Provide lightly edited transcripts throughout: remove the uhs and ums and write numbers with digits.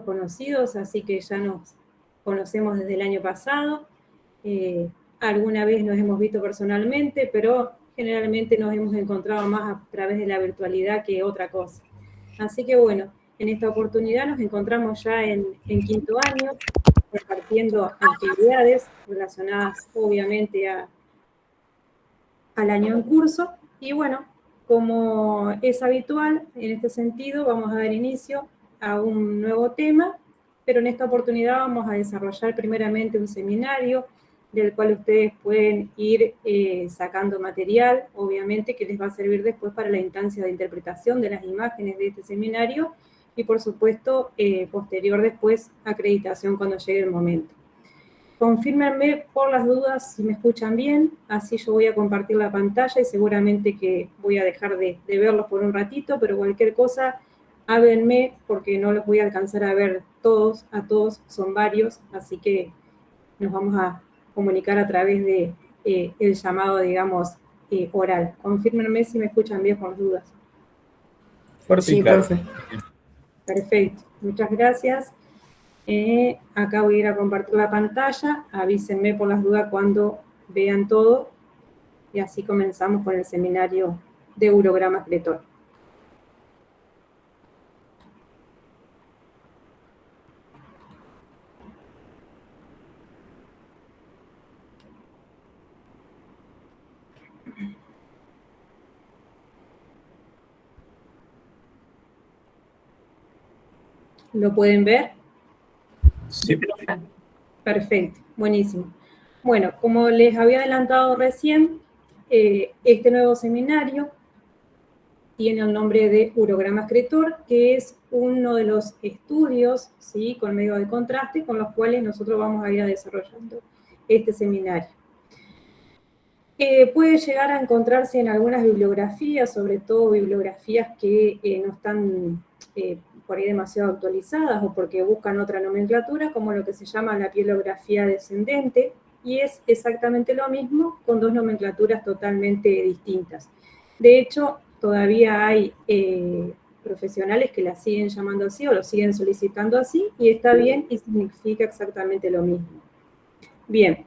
conocidos, así que ya nos conocemos desde el año pasado. Alguna vez nos hemos visto personalmente, pero generalmente nos hemos encontrado más a través de la virtualidad que otra cosa. Así que bueno, en esta oportunidad nos encontramos ya en quinto año, compartiendo actividades relacionadas obviamente al año en curso. Y bueno, como es habitual, en este sentido vamos a dar inicio a un nuevo tema, pero en esta oportunidad vamos a desarrollar primeramente un seminario del cual ustedes pueden ir sacando material, obviamente, que les va a servir después para la instancia de interpretación de las imágenes de este seminario y, por supuesto, posterior después, acreditación cuando llegue el momento. Confírmenme por las dudas si me escuchan bien, así yo voy a compartir la pantalla y seguramente que voy a dejar de verlos por un ratito, pero cualquier cosa, háblenme porque no los voy a alcanzar a ver a todos, son varios, así que nos vamos a comunicar a través de el llamado, digamos, oral. Confírmenme si me escuchan bien por las dudas. Fuerte y claro. Profe. Perfecto, muchas gracias. Acá voy a ir a compartir la pantalla, avísenme por las dudas cuando vean todo y así comenzamos con el seminario de urograma excretor. ¿Lo pueden ver? Sí. Perfecto, buenísimo. Bueno, como les había adelantado recién, este nuevo seminario tiene el nombre de urograma excretor, que es uno de los estudios, ¿sí?, con medio de contraste, con los cuales nosotros vamos a ir desarrollando este seminario. Puede llegar a encontrarse en algunas bibliografías, sobre todo bibliografías que no están por ahí demasiado actualizadas o porque buscan otra nomenclatura, como lo que se llama la pielografía descendente, y es exactamente lo mismo con dos nomenclaturas totalmente distintas. De hecho, todavía hay profesionales que la siguen llamando así o lo siguen solicitando así, y está bien y significa exactamente lo mismo. Bien.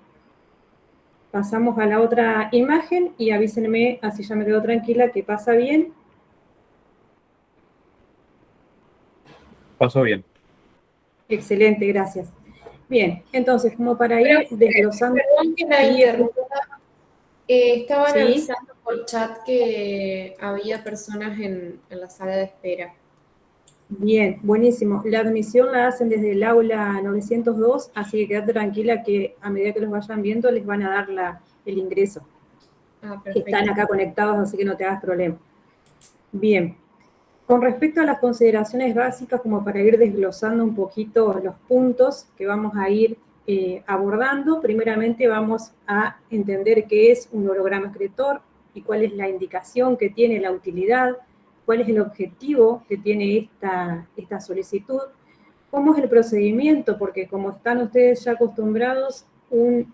Pasamos a la otra imagen y avísenme, así ya me quedo tranquila, que pasa bien. Pasó bien. Excelente, gracias. Bien, entonces, como para ir desglosando... Perdón que la interrumpa. Estaban avisando por chat que había personas en la sala de espera. Bien, buenísimo. La admisión la hacen desde el aula 902, así que quédate tranquila que a medida que los vayan viendo les van a dar el ingreso. Están acá conectados, así que no te hagas problema. Bien. Con respecto a las consideraciones básicas, como para ir desglosando un poquito los puntos que vamos a ir abordando, primeramente vamos a entender qué es un urograma excretor y cuál es la indicación que tiene, la utilidad, cuál es el objetivo que tiene esta solicitud, cómo es el procedimiento, porque como están ustedes ya acostumbrados, un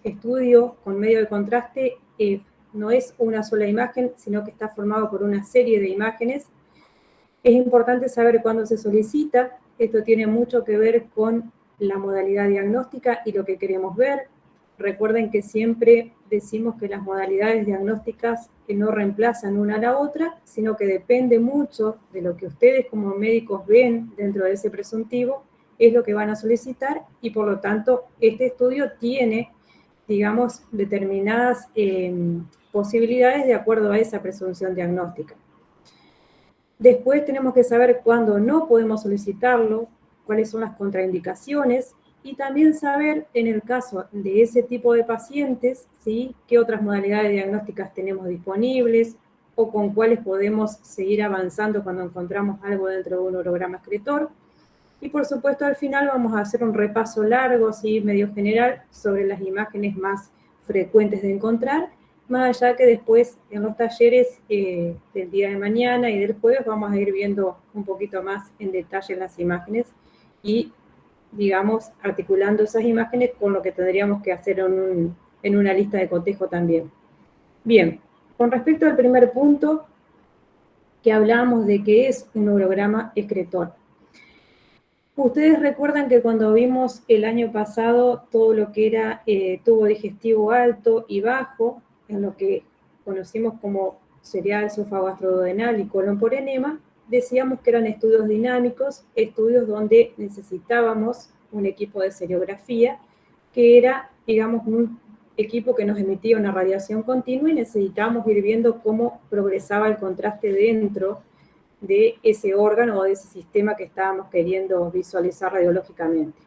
estudio con medio de contraste no es una sola imagen, sino que está formado por una serie de imágenes. Es importante saber cuándo se solicita. Esto tiene mucho que ver con la modalidad diagnóstica y lo que queremos ver. Recuerden que siempre decimos que las modalidades diagnósticas no reemplazan una a la otra, sino que depende mucho de lo que ustedes como médicos ven dentro de ese presuntivo, es lo que van a solicitar y por lo tanto este estudio tiene, digamos, determinadas posibilidades de acuerdo a esa presunción diagnóstica. Después tenemos que saber cuándo no podemos solicitarlo, cuáles son las contraindicaciones y también saber, en el caso de ese tipo de pacientes, ¿sí?, qué otras modalidades diagnósticas tenemos disponibles o con cuáles podemos seguir avanzando cuando encontramos algo dentro de un urograma excretor. Y por supuesto, al final vamos a hacer un repaso largo, ¿sí?, medio general, sobre las imágenes más frecuentes de encontrar, más allá que después en los talleres del día de mañana y del jueves vamos a ir viendo un poquito más en detalle las imágenes y, digamos, articulando esas imágenes con lo que tendríamos que hacer en una lista de cotejo también. Bien, con respecto al primer punto, que hablábamos de qué es un urograma excretor. Ustedes recuerdan que cuando vimos el año pasado todo lo que era tubo digestivo alto y bajo, en lo que conocimos como cereal esofagostroduodenal y colon por enema, decíamos que eran estudios dinámicos, estudios donde necesitábamos un equipo de seriografía, que era, digamos, un equipo que nos emitía una radiación continua y necesitábamos ir viendo cómo progresaba el contraste dentro de ese órgano o de ese sistema que estábamos queriendo visualizar radiológicamente.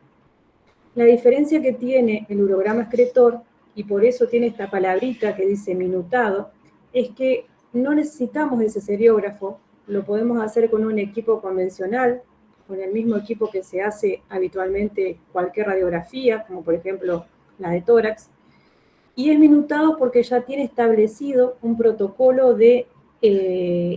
La diferencia que tiene el urograma excretor, y por eso tiene esta palabrita que dice minutado, es que no necesitamos ese seriógrafo, lo podemos hacer con un equipo convencional, con el mismo equipo que se hace habitualmente cualquier radiografía, como por ejemplo la de tórax, y es minutado porque ya tiene establecido un protocolo de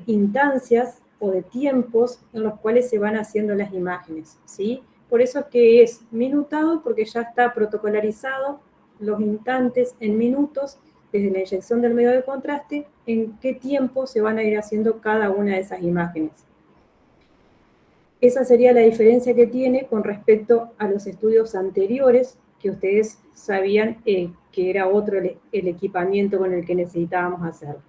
instancias o de tiempos en los cuales se van haciendo las imágenes, ¿sí? Por eso es que es minutado, porque ya está protocolarizado los instantes en minutos, desde la inyección del medio de contraste, en qué tiempo se van a ir haciendo cada una de esas imágenes. Esa sería la diferencia que tiene con respecto a los estudios anteriores, que ustedes sabían que era otro el equipamiento con el que necesitábamos hacerlo.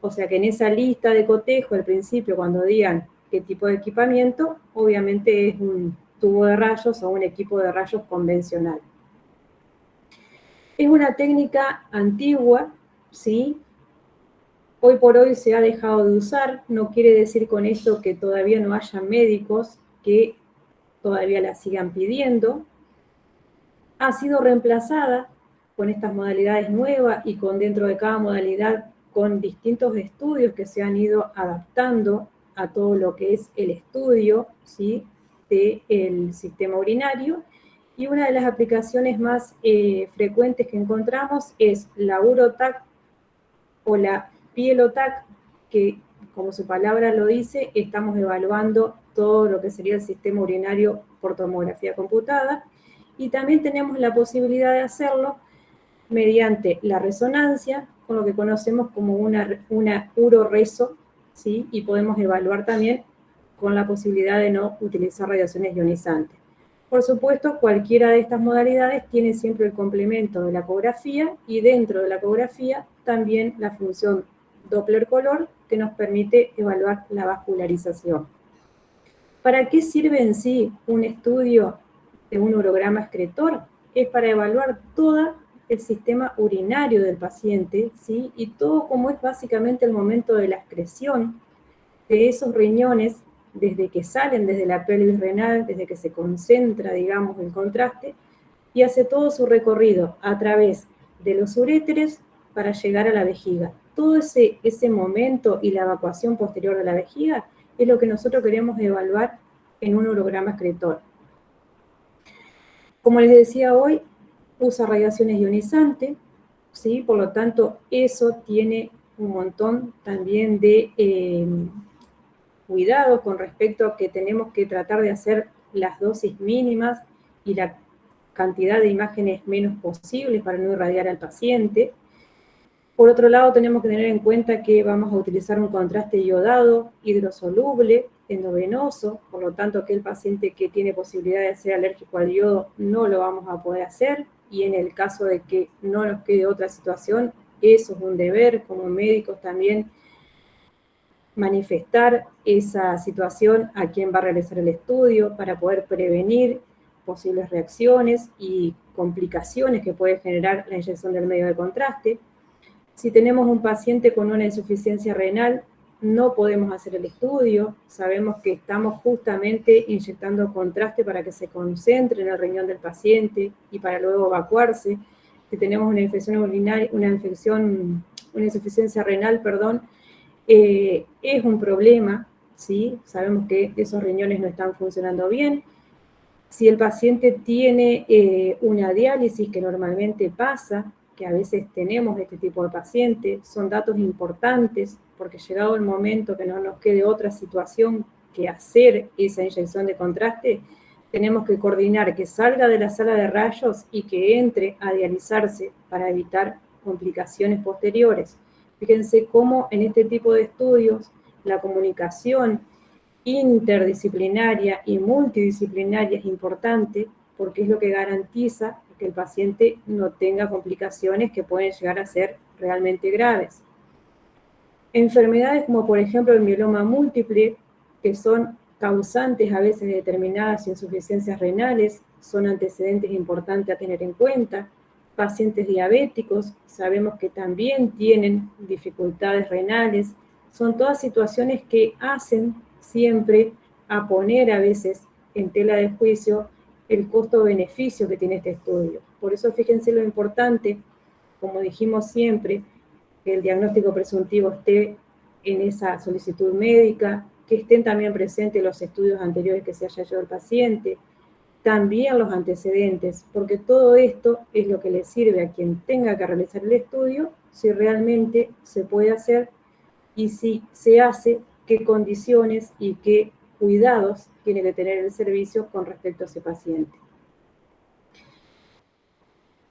O sea que en esa lista de cotejo, al principio, cuando digan qué tipo de equipamiento, obviamente es un tubo de rayos o un equipo de rayos convencional. Es una técnica antigua, ¿sí? Hoy por hoy se ha dejado de usar, no quiere decir con esto que todavía no haya médicos que todavía la sigan pidiendo. Ha sido reemplazada con estas modalidades nuevas y con dentro de cada modalidad con distintos estudios que se han ido adaptando a todo lo que es el estudio, ¿sí?, del sistema urinario. Y una de las aplicaciones más frecuentes que encontramos es la Urotac o la Pielotac, que como su palabra lo dice, estamos evaluando todo lo que sería el sistema urinario por tomografía computada, y también tenemos la posibilidad de hacerlo mediante la resonancia, con lo que conocemos como una uroreso, ¿sí? Y podemos evaluar también con la posibilidad de no utilizar radiaciones ionizantes. Por supuesto, cualquiera de estas modalidades tiene siempre el complemento de la ecografía, y dentro de la ecografía también la función Doppler color, que nos permite evaluar la vascularización. ¿Para qué sirve en sí un estudio de un urograma excretor? Es para evaluar todo el sistema urinario del paciente, ¿sí? Y todo como es básicamente el momento de la excreción de esos riñones, desde que salen desde la pelvis renal, desde que se concentra, digamos, el contraste, y hace todo su recorrido a través de los uréteres para llegar a la vejiga. Todo ese momento y la evacuación posterior de la vejiga es lo que nosotros queremos evaluar en un urograma excretor. Como les decía hoy, usa radiaciones ionizantes, ¿sí? Por lo tanto, eso tiene un montón también de cuidado con respecto a que tenemos que tratar de hacer las dosis mínimas y la cantidad de imágenes menos posibles para no irradiar al paciente. Por otro lado, tenemos que tener en cuenta que vamos a utilizar un contraste iodado, hidrosoluble, endovenoso, por lo tanto, aquel paciente que tiene posibilidad de ser alérgico al yodo no lo vamos a poder hacer, y en el caso de que no nos quede otra situación, eso es un deber como médicos también, manifestar esa situación a quien va a realizar el estudio para poder prevenir posibles reacciones y complicaciones que puede generar la inyección del medio de contraste. Si tenemos un paciente con una insuficiencia renal, no podemos hacer el estudio. Sabemos que estamos justamente inyectando contraste para que se concentre en el riñón del paciente y para luego evacuarse. Si tenemos una infección urinaria, una insuficiencia renal, perdón, es un problema, ¿sí? Sabemos que esos riñones no están funcionando bien. Si el paciente tiene una diálisis, que normalmente pasa, que a veces tenemos este tipo de pacientes, son datos importantes, porque llegado el momento que no nos quede otra situación que hacer esa inyección de contraste, tenemos que coordinar que salga de la sala de rayos y que entre a dializarse para evitar complicaciones posteriores. Fíjense cómo en este tipo de estudios la comunicación interdisciplinaria y multidisciplinaria es importante porque es lo que garantiza que el paciente no tenga complicaciones que pueden llegar a ser realmente graves. Enfermedades como por ejemplo el mieloma múltiple, que son causantes a veces de determinadas insuficiencias renales, son antecedentes importantes a tener en cuenta. Pacientes diabéticos, sabemos que también tienen dificultades renales. Son todas situaciones que hacen siempre a poner a veces en tela de juicio el costo-beneficio que tiene este estudio. Por eso fíjense lo importante, como dijimos siempre, que el diagnóstico presuntivo esté en esa solicitud médica, que estén también presentes los estudios anteriores que se haya hecho el paciente, también los antecedentes, porque todo esto es lo que le sirve a quien tenga que realizar el estudio, si realmente se puede hacer y si se hace, qué condiciones y qué cuidados tiene que tener el servicio con respecto a ese paciente.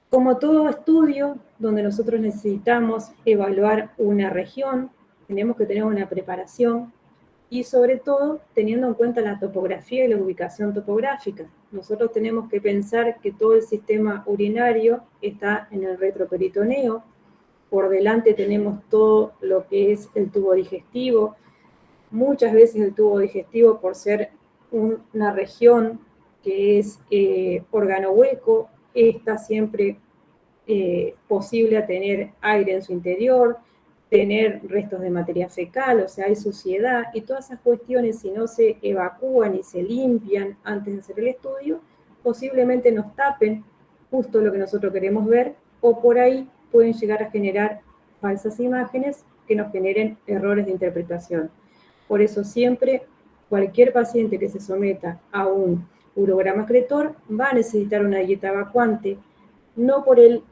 Como todo estudio donde nosotros necesitamos evaluar una región, tenemos que tener una preparación y sobre todo teniendo en cuenta la topografía y la ubicación topográfica. Nosotros tenemos que pensar que todo el sistema urinario está en el retroperitoneo, por delante tenemos todo lo que es el tubo digestivo. Muchas veces el tubo digestivo, por ser una región que es órgano hueco, está siempre posible a tener aire en su interior, tener restos de materia fecal, o sea, hay suciedad, y todas esas cuestiones, si no se evacúan y se limpian antes de hacer el estudio, posiblemente nos tapen justo lo que nosotros queremos ver, o por ahí pueden llegar a generar falsas imágenes que nos generen errores de interpretación. Por eso siempre, cualquier paciente que se someta a un urograma excretor va a necesitar una dieta evacuante, no por el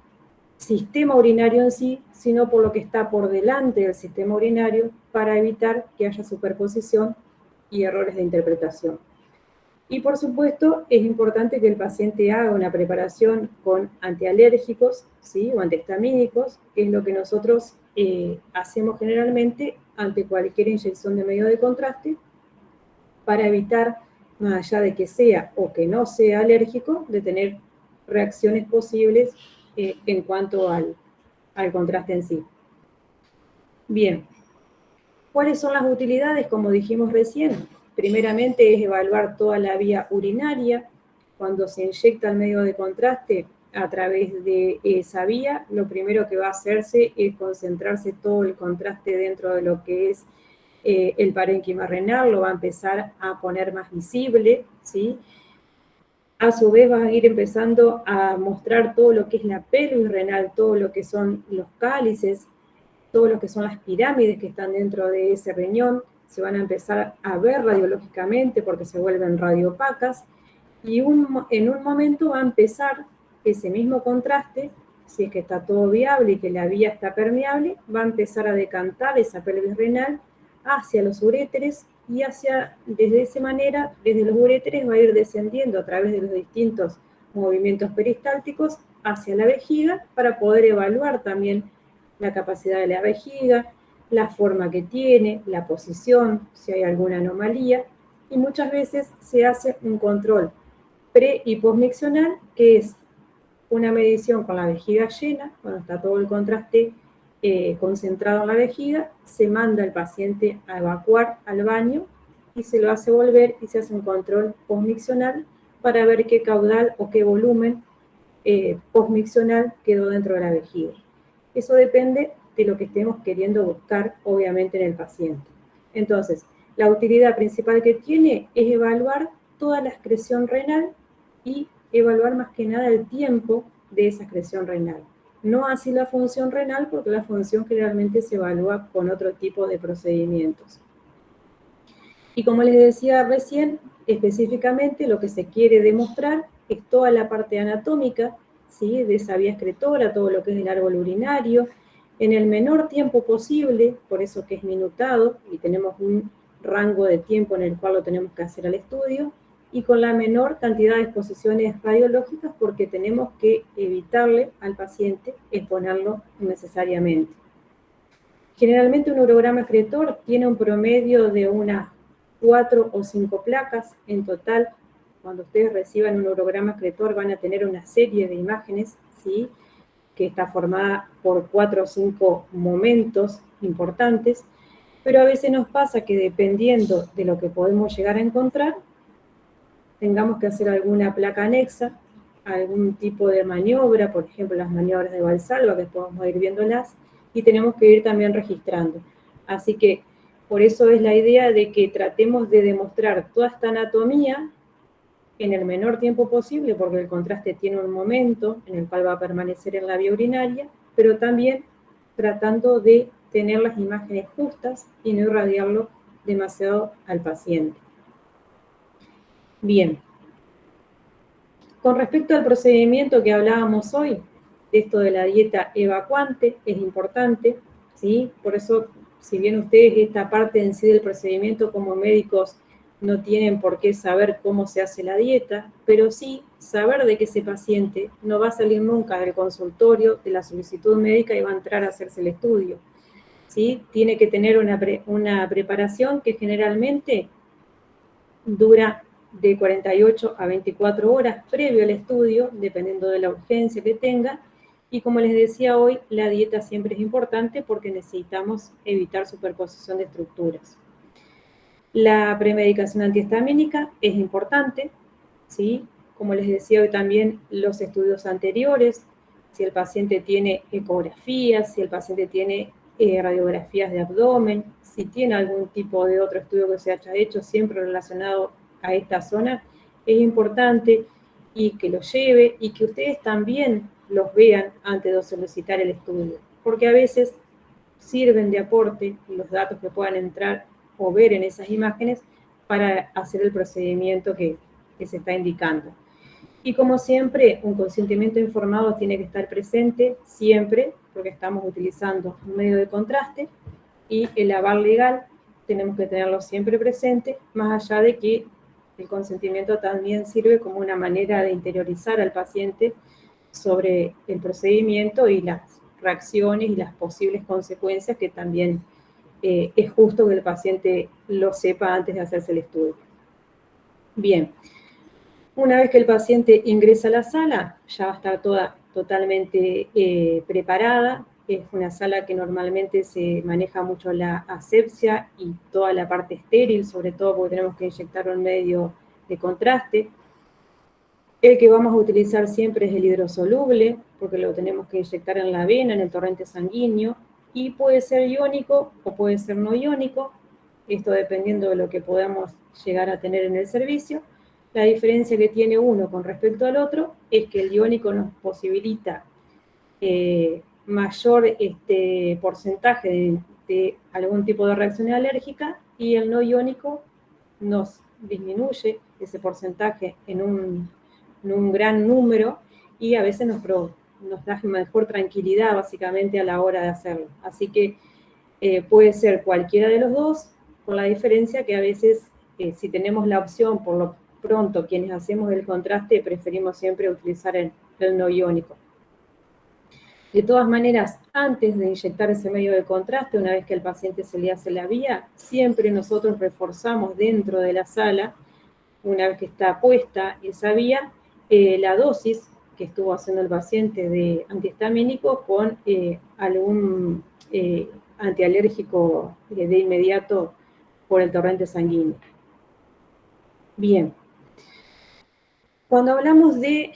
sistema urinario en sí, sino por lo que está por delante del sistema urinario para evitar que haya superposición y errores de interpretación. Y por supuesto, es importante que el paciente haga una preparación con antialérgicos, ¿sí? O antihistamínicos, que es lo que nosotros hacemos generalmente ante cualquier inyección de medio de contraste para evitar, más allá de que sea o que no sea alérgico, de tener reacciones posibles en cuanto al contraste en sí. Bien, ¿cuáles son las utilidades? Como dijimos recién, primeramente es evaluar toda la vía urinaria. Cuando se inyecta el medio de contraste a través de esa vía, lo primero que va a hacerse es concentrarse todo el contraste dentro de lo que es el parénquima renal, lo va a empezar a poner más visible, ¿sí? A su vez va a ir empezando a mostrar todo lo que es la pelvis renal, todo lo que son los cálices, todo lo que son las pirámides que están dentro de ese riñón, se van a empezar a ver radiológicamente porque se vuelven radiopacas, y en un momento va a empezar ese mismo contraste, si es que está todo viable y que la vía está permeable, va a empezar a decantar esa pelvis renal hacia los uréteres y desde esa manera, desde los uréteres va a ir descendiendo a través de los distintos movimientos peristálticos hacia la vejiga para poder evaluar también la capacidad de la vejiga, la forma que tiene, la posición, si hay alguna anomalía, y muchas veces se hace un control pre- y postmiccional, que es una medición con la vejiga llena, cuando está todo el contraste concentrado en la vejiga, se manda al paciente a evacuar al baño y se lo hace volver y se hace un control postmiccional para ver qué caudal o qué volumen postmiccional quedó dentro de la vejiga. Eso depende de lo que estemos queriendo buscar, obviamente, en el paciente. Entonces, la utilidad principal que tiene es evaluar toda la excreción renal y evaluar más que nada el tiempo de esa excreción renal. No así la función renal, porque la función generalmente se evalúa con otro tipo de procedimientos. Y como les decía recién, específicamente lo que se quiere demostrar es toda la parte anatómica, ¿sí? De esa vía excretora, todo lo que es el árbol urinario, en el menor tiempo posible, por eso que es minutado, y tenemos un rango de tiempo en el cual lo tenemos que hacer al estudio, y con la menor cantidad de exposiciones radiológicas porque tenemos que evitarle al paciente exponerlo innecesariamente. Generalmente un urograma excretor tiene un promedio de unas 4 o 5 placas. En total, cuando ustedes reciban un urograma excretor, van a tener una serie de imágenes, ¿sí?, que está formada por 4 o 5 momentos importantes, pero a veces nos pasa que dependiendo de lo que podemos llegar a encontrar, tengamos que hacer alguna placa anexa, algún tipo de maniobra, por ejemplo, las maniobras de Valsalva, que podemos ir viéndolas, y tenemos que ir también registrando. Así que, por eso es la idea de que tratemos de demostrar toda esta anatomía en el menor tiempo posible, porque el contraste tiene un momento en el cual va a permanecer en la vía urinaria, pero también tratando de tener las imágenes justas y no irradiarlo demasiado al paciente. Bien. Con respecto al procedimiento que hablábamos hoy, de esto de la dieta evacuante, es importante, ¿sí? Por eso, si bien ustedes esta parte en sí del procedimiento como médicos no tienen por qué saber cómo se hace la dieta, pero sí saber de que ese paciente no va a salir nunca del consultorio, de la solicitud médica y va a entrar a hacerse el estudio, ¿sí? Tiene que tener una preparación que generalmente dura de 48 a 24 horas previo al estudio, dependiendo de la urgencia que tenga. Y como les decía hoy, la dieta siempre es importante porque necesitamos evitar superposición de estructuras. La premedicación antihistamínica es importante, ¿sí? Como les decía hoy también, los estudios anteriores, si el paciente tiene ecografías, si el paciente tiene radiografías de abdomen, si tiene algún tipo de otro estudio que se haya hecho siempre relacionado a esta zona, es importante y que lo lleve y que ustedes también los vean antes de solicitar el estudio, porque a veces sirven de aporte los datos que puedan entrar o ver en esas imágenes para hacer el procedimiento que se está indicando. Y como siempre, un consentimiento informado tiene que estar presente siempre, porque estamos utilizando un medio de contraste, y el aval legal tenemos que tenerlo siempre presente, más allá de que el consentimiento también sirve como una manera de interiorizar al paciente sobre el procedimiento y las reacciones y las posibles consecuencias que también es justo que el paciente lo sepa antes de hacerse el estudio. Bien. Una vez que el paciente ingresa a la sala, ya va a estar toda totalmente preparada. Es una sala que normalmente se maneja mucho la asepsia y toda la parte estéril, sobre todo porque tenemos que inyectar un medio de contraste. El que vamos a utilizar siempre es el hidrosoluble, porque lo tenemos que inyectar en la vena, en el torrente sanguíneo, y puede ser iónico o puede ser no iónico, esto dependiendo de lo que podamos llegar a tener en el servicio. La diferencia que tiene uno con respecto al otro es que el iónico nos posibilita mayor porcentaje de algún tipo de reacción alérgica y el no iónico nos disminuye ese porcentaje en un gran número y a veces nos da mejor tranquilidad básicamente a la hora de hacerlo. Así que puede ser cualquiera de los dos, con la diferencia que a veces si tenemos la opción, por lo pronto quienes hacemos el contraste preferimos siempre utilizar el no iónico. De todas maneras, antes de inyectar ese medio de contraste, una vez que al paciente se le hace la vía, siempre nosotros reforzamos dentro de la sala, una vez que está puesta esa vía, la dosis que estuvo haciendo el paciente de antihistamínico con algún antialérgico de inmediato por el torrente sanguíneo. Bien. Cuando hablamos de...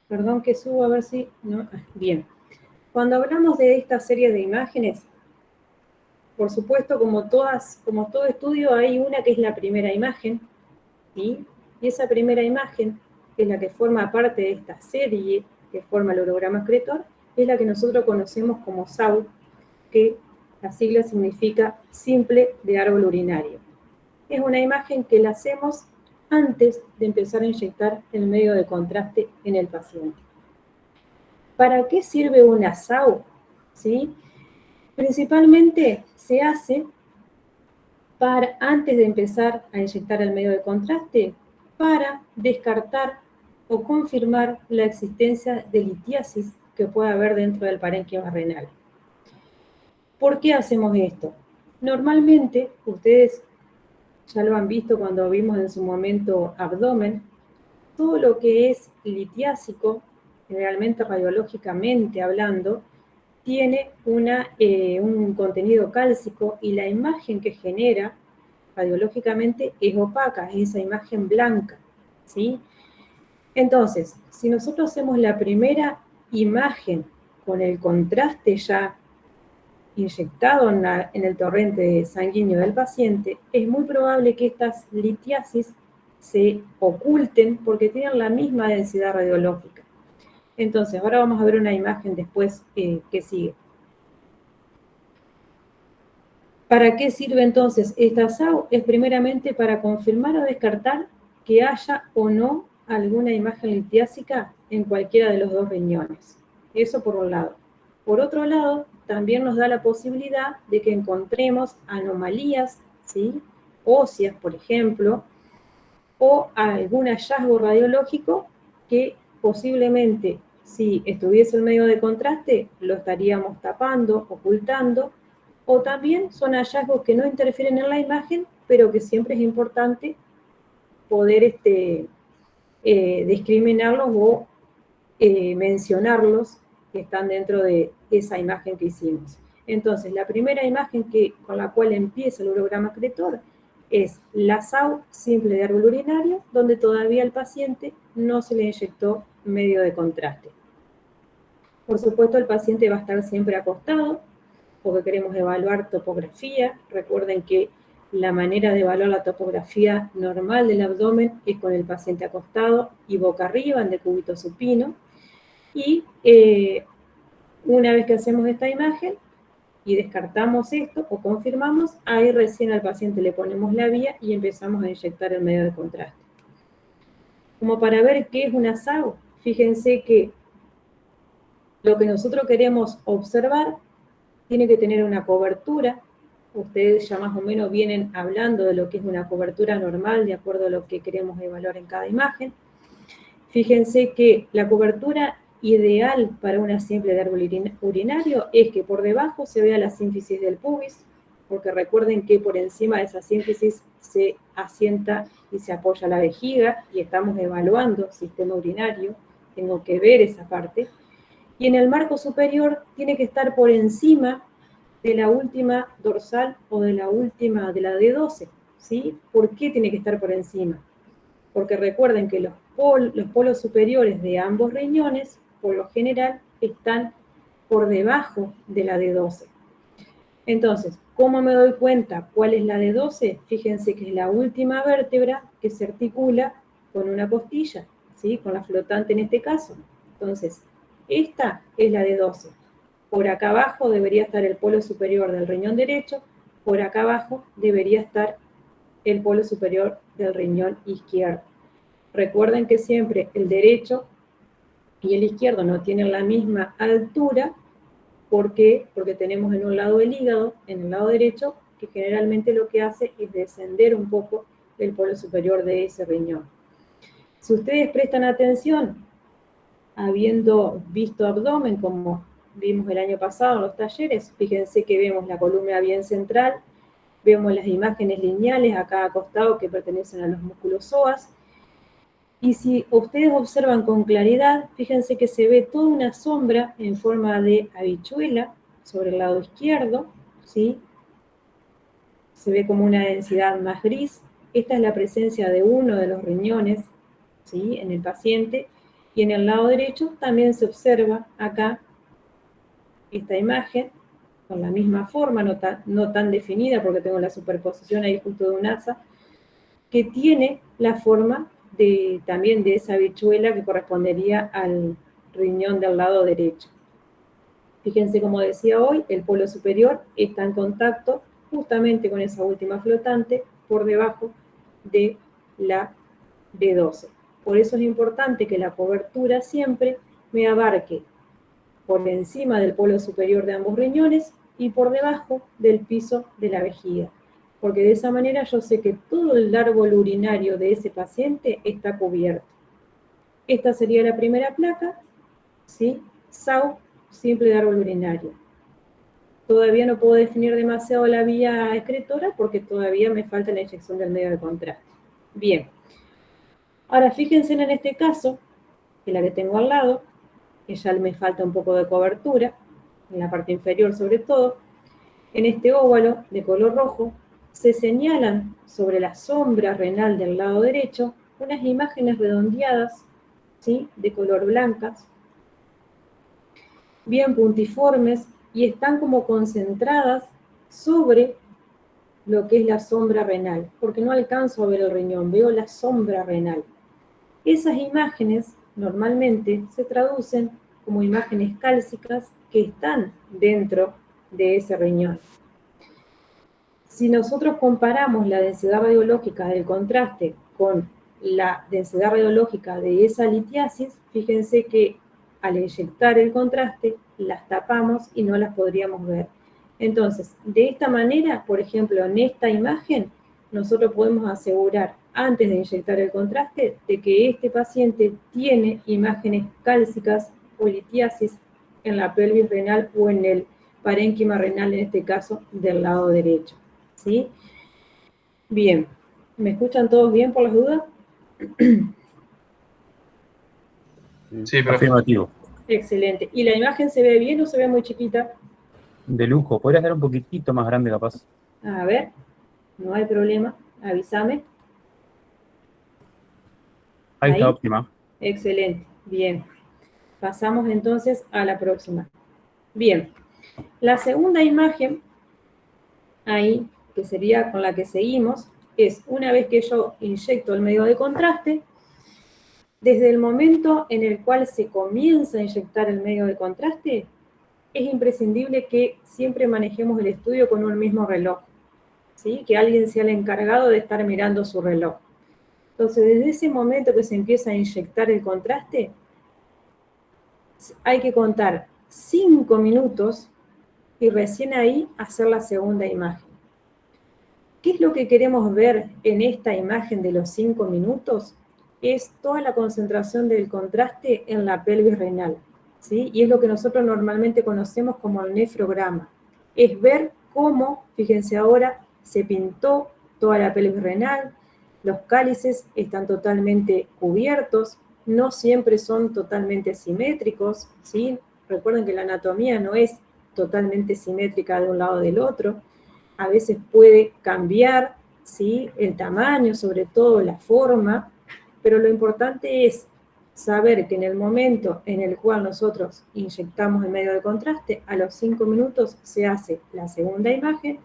Perdón que subo a ver si... No, bien. Cuando hablamos de esta serie de imágenes, por supuesto, como todo estudio, hay una que es la primera imagen, ¿sí? Y esa primera imagen, que es la que forma parte de esta serie, que forma el urograma excretor, es la que nosotros conocemos como SAU, que la sigla significa simple de árbol urinario. Es una imagen que la hacemos antes de empezar a inyectar el medio de contraste en el paciente. ¿Para qué sirve una SAU? ¿Sí? Principalmente se hace antes de empezar a inyectar el medio de contraste, para descartar o confirmar la existencia de litiasis que puede haber dentro del parénquima renal. ¿Por qué hacemos esto? Normalmente, ustedes ya lo han visto cuando vimos en su momento abdomen, todo lo que es litiásico, generalmente radiológicamente hablando, tiene un contenido cálcico y la imagen que genera radiológicamente es opaca, es esa imagen blanca, ¿sí? Entonces, si nosotros hacemos la primera imagen con el contraste ya inyectado en el torrente sanguíneo del paciente, es muy probable que estas litiasis se oculten porque tienen la misma densidad radiológica. Entonces, ahora vamos a ver una imagen después que sigue. ¿Para qué sirve entonces esta SAU? Es primeramente para confirmar o descartar que haya o no alguna imagen litiásica en cualquiera de los dos riñones. Eso por un lado. Por otro lado, también nos da la posibilidad de que encontremos anomalías, ¿sí?, óseas, por ejemplo, o algún hallazgo radiológico que posiblemente, si estuviese en medio de contraste, lo estaríamos tapando, ocultando, o también son hallazgos que no interfieren en la imagen, pero que siempre es importante poder discriminarlos o mencionarlos que están dentro de esa imagen que hicimos. Entonces, la primera imagen con la cual empieza el urograma excretor es la SAU simple de árbol urinario, donde todavía al paciente no se le inyectó medio de contraste. Por supuesto, el paciente va a estar siempre acostado, porque queremos evaluar topografía. Recuerden que la manera de evaluar la topografía normal del abdomen es con el paciente acostado y boca arriba, en decúbito supino. Y una vez que hacemos esta imagen y descartamos esto o confirmamos, ahí recién al paciente le ponemos la vía y empezamos a inyectar el medio de contraste. Como para ver qué es una SAU, fíjense que lo que nosotros queremos observar tiene que tener una cobertura. Ustedes ya más o menos vienen hablando de lo que es una cobertura normal de acuerdo a lo que queremos evaluar en cada imagen. Fíjense que la cobertura ideal para una simple de árbol urinario es que por debajo se vea la sínfisis del pubis, porque recuerden que por encima de esa sínfisis se asienta y se apoya la vejiga y estamos evaluando sistema urinario, tengo que ver esa parte. Y en el marco superior tiene que estar por encima de la última dorsal o de la última, de la D12, ¿sí? ¿Por qué tiene que estar por encima? Porque recuerden que los polos superiores de ambos riñones, por lo general, están por debajo de la D12. Entonces, ¿cómo me doy cuenta cuál es la D12? Fíjense que es la última vértebra que se articula con una costilla, ¿sí? Con la flotante en este caso. Entonces, esta es la D12. Por acá abajo debería estar el polo superior del riñón derecho, por acá abajo debería estar el polo superior del riñón izquierdo. Recuerden que siempre el derecho y el izquierdo no tienen la misma altura. ¿Por qué? Porque tenemos en un lado el hígado, en el lado derecho, que generalmente lo que hace es descender un poco el polo superior de ese riñón. Si ustedes prestan atención, habiendo visto abdomen, como vimos el año pasado en los talleres, fíjense que vemos la columna bien central, vemos las imágenes lineales a cada costado que pertenecen a los músculos psoas, y si ustedes observan con claridad, fíjense que se ve toda una sombra en forma de habichuela sobre el lado izquierdo, ¿sí? Se ve como una densidad más gris. Esta es la presencia de uno de los riñones, ¿sí?, en el paciente. Y en el lado derecho también se observa acá esta imagen con la misma forma, no tan definida porque tengo la superposición ahí justo de un asa, que tiene la forma también de esa habichuela que correspondería al riñón del lado derecho. Fíjense, como decía hoy, el polo superior está en contacto justamente con esa última flotante por debajo de la D12. Por eso es importante que la cobertura siempre me abarque por encima del polo superior de ambos riñones y por debajo del piso de la vejiga, porque de esa manera yo sé que todo el árbol urinario de ese paciente está cubierto. Esta sería la primera placa, ¿sí? SAU, simple de árbol urinario. todavía no puedo definir demasiado la vía excretora porque todavía me falta la inyección del medio de contraste. Bien. Ahora fíjense en este caso, que la que tengo al lado, que ya me falta un poco de cobertura, en la parte inferior sobre todo, en este óvalo de color rojo, se señalan sobre la sombra renal del lado derecho unas imágenes redondeadas, ¿sí?, de color blancas, bien puntiformes, y están como concentradas sobre lo que es la sombra renal, porque no alcanzo a ver el riñón, veo la sombra renal. Esas imágenes normalmente se traducen como imágenes cálcicas que están dentro de ese riñón. Si nosotros comparamos la densidad radiológica del contraste con la densidad radiológica de esa litiasis, fíjense que al inyectar el contraste las tapamos y no las podríamos ver. Entonces, de esta manera, por ejemplo, en esta imagen, nosotros podemos asegurar, antes de inyectar el contraste, de que este paciente tiene imágenes cálcicas o litiasis en la pelvis renal o en el parénquima renal, en este caso, del lado derecho. ¿Sí? Bien. ¿Me escuchan todos bien por las dudas? Sí, pero afirmativo. Excelente. ¿Y la imagen se ve bien o se ve muy chiquita? De lujo. ¿Podrías dar un poquitito más grande, capaz? A ver, no hay problema. Avísame. Ahí está óptima. Excelente. Bien. Pasamos entonces a la próxima. Bien. La segunda imagen, ahí, que sería con la que seguimos, es una vez que yo inyecto el medio de contraste, desde el momento en el cual se comienza a inyectar el medio de contraste, es imprescindible que siempre manejemos el estudio con un mismo reloj, ¿sí? Que alguien sea el encargado de estar mirando su reloj. Entonces, desde ese momento que se empieza a inyectar el contraste, hay que contar 5 minutos y recién ahí hacer la segunda imagen. ¿Qué es lo que queremos ver en esta imagen de los 5 minutos? Es toda la concentración del contraste en la pelvis renal, ¿sí? Y es lo que nosotros normalmente conocemos como el nefrograma. Es ver cómo, fíjense ahora, se pintó toda la pelvis renal, los cálices están totalmente cubiertos, no siempre son totalmente simétricos, ¿sí? Recuerden que la anatomía no es totalmente simétrica de un lado del otro, a veces puede cambiar, ¿sí?, el tamaño, sobre todo la forma, pero lo importante es saber que en el momento en el cual nosotros inyectamos el medio de contraste, a los 5 minutos se hace la segunda imagen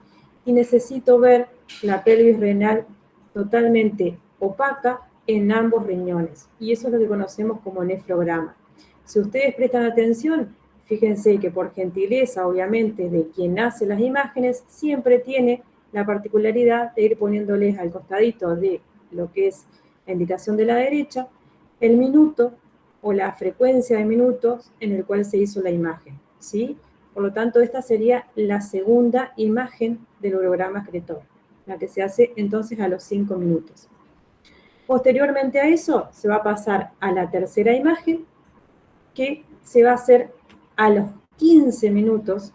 y necesito ver la pelvis renal totalmente opaca en ambos riñones. Y eso es lo que conocemos como nefrograma. Si ustedes prestan atención, fíjense que por gentileza, obviamente, de quien hace las imágenes, siempre tiene la particularidad de ir poniéndoles al costadito de lo que es la indicación de la derecha, el minuto o la frecuencia de minutos en el cual se hizo la imagen, ¿sí? Por lo tanto, esta sería la segunda imagen del urograma excretor, la que se hace entonces a los 5 minutos. Posteriormente a eso, se va a pasar a la tercera imagen, que se va a hacer a los 15 minutos,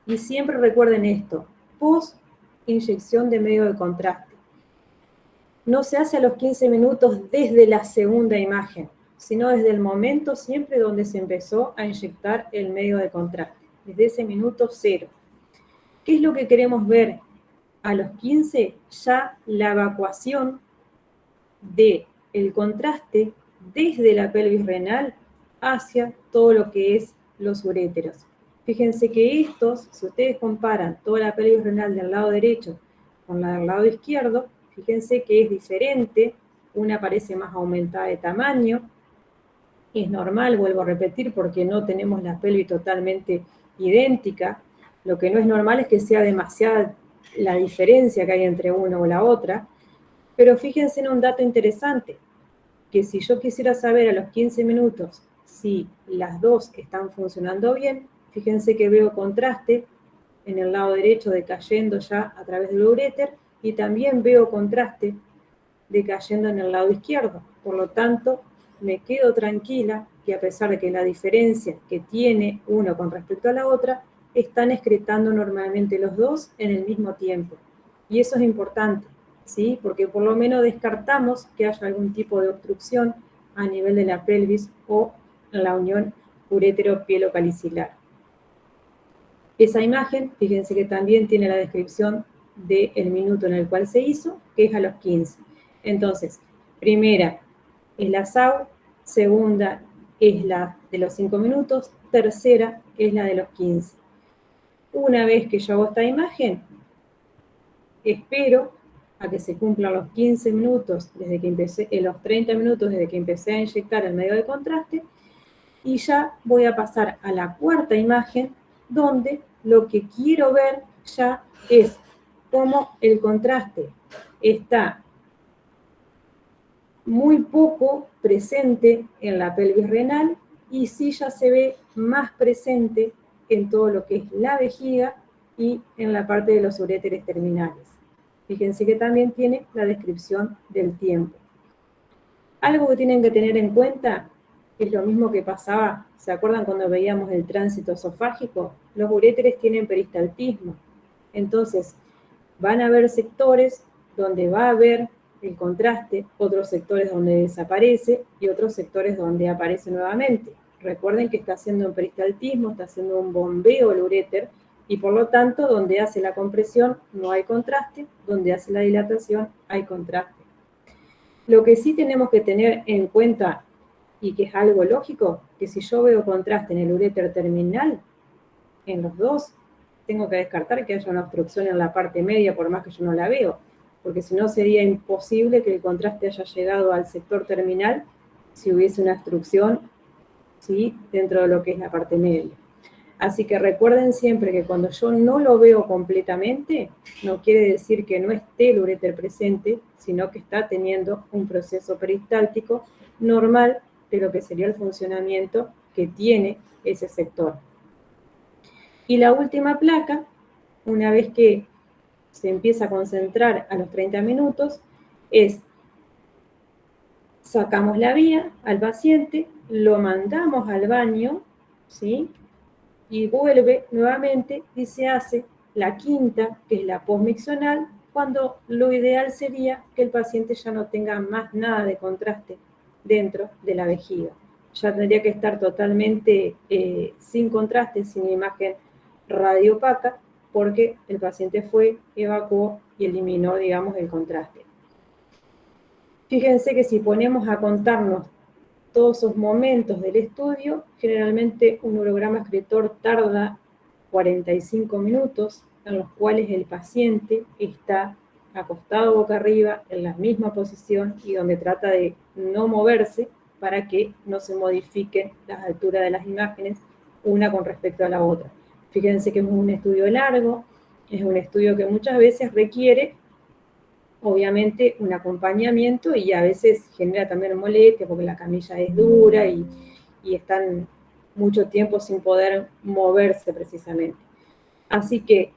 y siempre recuerden esto, post inyección de medio de contraste. No se hace a los 15 minutos desde la segunda imagen, sino desde el momento siempre donde se empezó a inyectar el medio de contraste, desde ese minuto 0. ¿Qué es lo que queremos ver? A los 15, ya la evacuación del contraste desde la pelvis renal hacia todo lo que es los uréteros. Fíjense que estos, si ustedes comparan toda la pelvis renal del lado derecho con la del lado izquierdo, fíjense que es diferente, una parece más aumentada de tamaño, es normal, vuelvo a repetir, porque no tenemos la pelvis totalmente idéntica, lo que no es normal es que sea demasiada la diferencia que hay entre una o la otra, pero fíjense en un dato interesante, que si yo quisiera saber a los 15 minutos si las dos están funcionando bien, fíjense que veo contraste en el lado derecho decayendo ya a través del uréter y también veo contraste decayendo en el lado izquierdo. Por lo tanto, me quedo tranquila que a pesar de que la diferencia que tiene uno con respecto a la otra están excretando normalmente los dos en el mismo tiempo. Y eso es importante, ¿sí? Porque por lo menos descartamos que haya algún tipo de obstrucción a nivel de la pelvis o la unión urétero-pielo-calicilar. Esa imagen, fíjense que también tiene la descripción del minuto en el cual se hizo, que es a los 15. Entonces, primera es la SAU, segunda es la de los 5 minutos, tercera es la de los 15. Una vez que yo hago esta imagen, espero a que se cumplan los 15 minutos, desde que empecé, los 30 minutos desde que empecé a inyectar el medio de contraste, y ya voy a pasar a la cuarta imagen, donde lo que quiero ver ya es cómo el contraste está muy poco presente en la pelvis renal y sí ya se ve más presente en todo lo que es la vejiga y en la parte de los uréteres terminales. Fíjense que también tiene la descripción del tiempo. Algo que tienen que tener en cuenta es lo mismo que pasaba, ¿se acuerdan cuando veíamos el tránsito esofágico? Los uréteres tienen peristaltismo. Entonces, van a haber sectores donde va a haber el contraste, otros sectores donde desaparece y otros sectores donde aparece nuevamente. Recuerden que está haciendo un peristaltismo, está haciendo un bombeo el uréter y por lo tanto donde hace la compresión no hay contraste, donde hace la dilatación hay contraste. Lo que sí tenemos que tener en cuenta y que es algo lógico, que si yo veo contraste en el uréter terminal, en los dos, tengo que descartar que haya una obstrucción en la parte media, por más que yo no la veo, porque si no sería imposible que el contraste haya llegado al sector terminal si hubiese una obstrucción, ¿sí?, dentro de lo que es la parte media. Así que recuerden siempre que cuando yo no lo veo completamente, no quiere decir que no esté el uréter presente, sino que está teniendo un proceso peristáltico normal de lo que sería el funcionamiento que tiene ese sector. Y la última placa, una vez que se empieza a concentrar a los 30 minutos, es sacamos la vía al paciente, lo mandamos al baño, ¿sí?, y vuelve nuevamente y se hace la quinta, que es la posmiccional, cuando lo ideal sería que el paciente ya no tenga más nada de contraste dentro de la vejiga. Ya tendría que estar totalmente sin contraste, sin imagen radioopaca, porque el paciente fue, evacuó y eliminó, digamos, el contraste. Fíjense que si ponemos a contarnos todos esos momentos del estudio, generalmente un urograma excretor tarda 45 minutos, en los cuales el paciente está acostado boca arriba en la misma posición y donde trata de no moverse para que no se modifiquen las alturas de las imágenes una con respecto a la otra. Fíjense que es un estudio largo, es un estudio que muchas veces requiere obviamente un acompañamiento y a veces genera también molestia porque la camilla es dura y están mucho tiempo sin poder moverse precisamente. Así que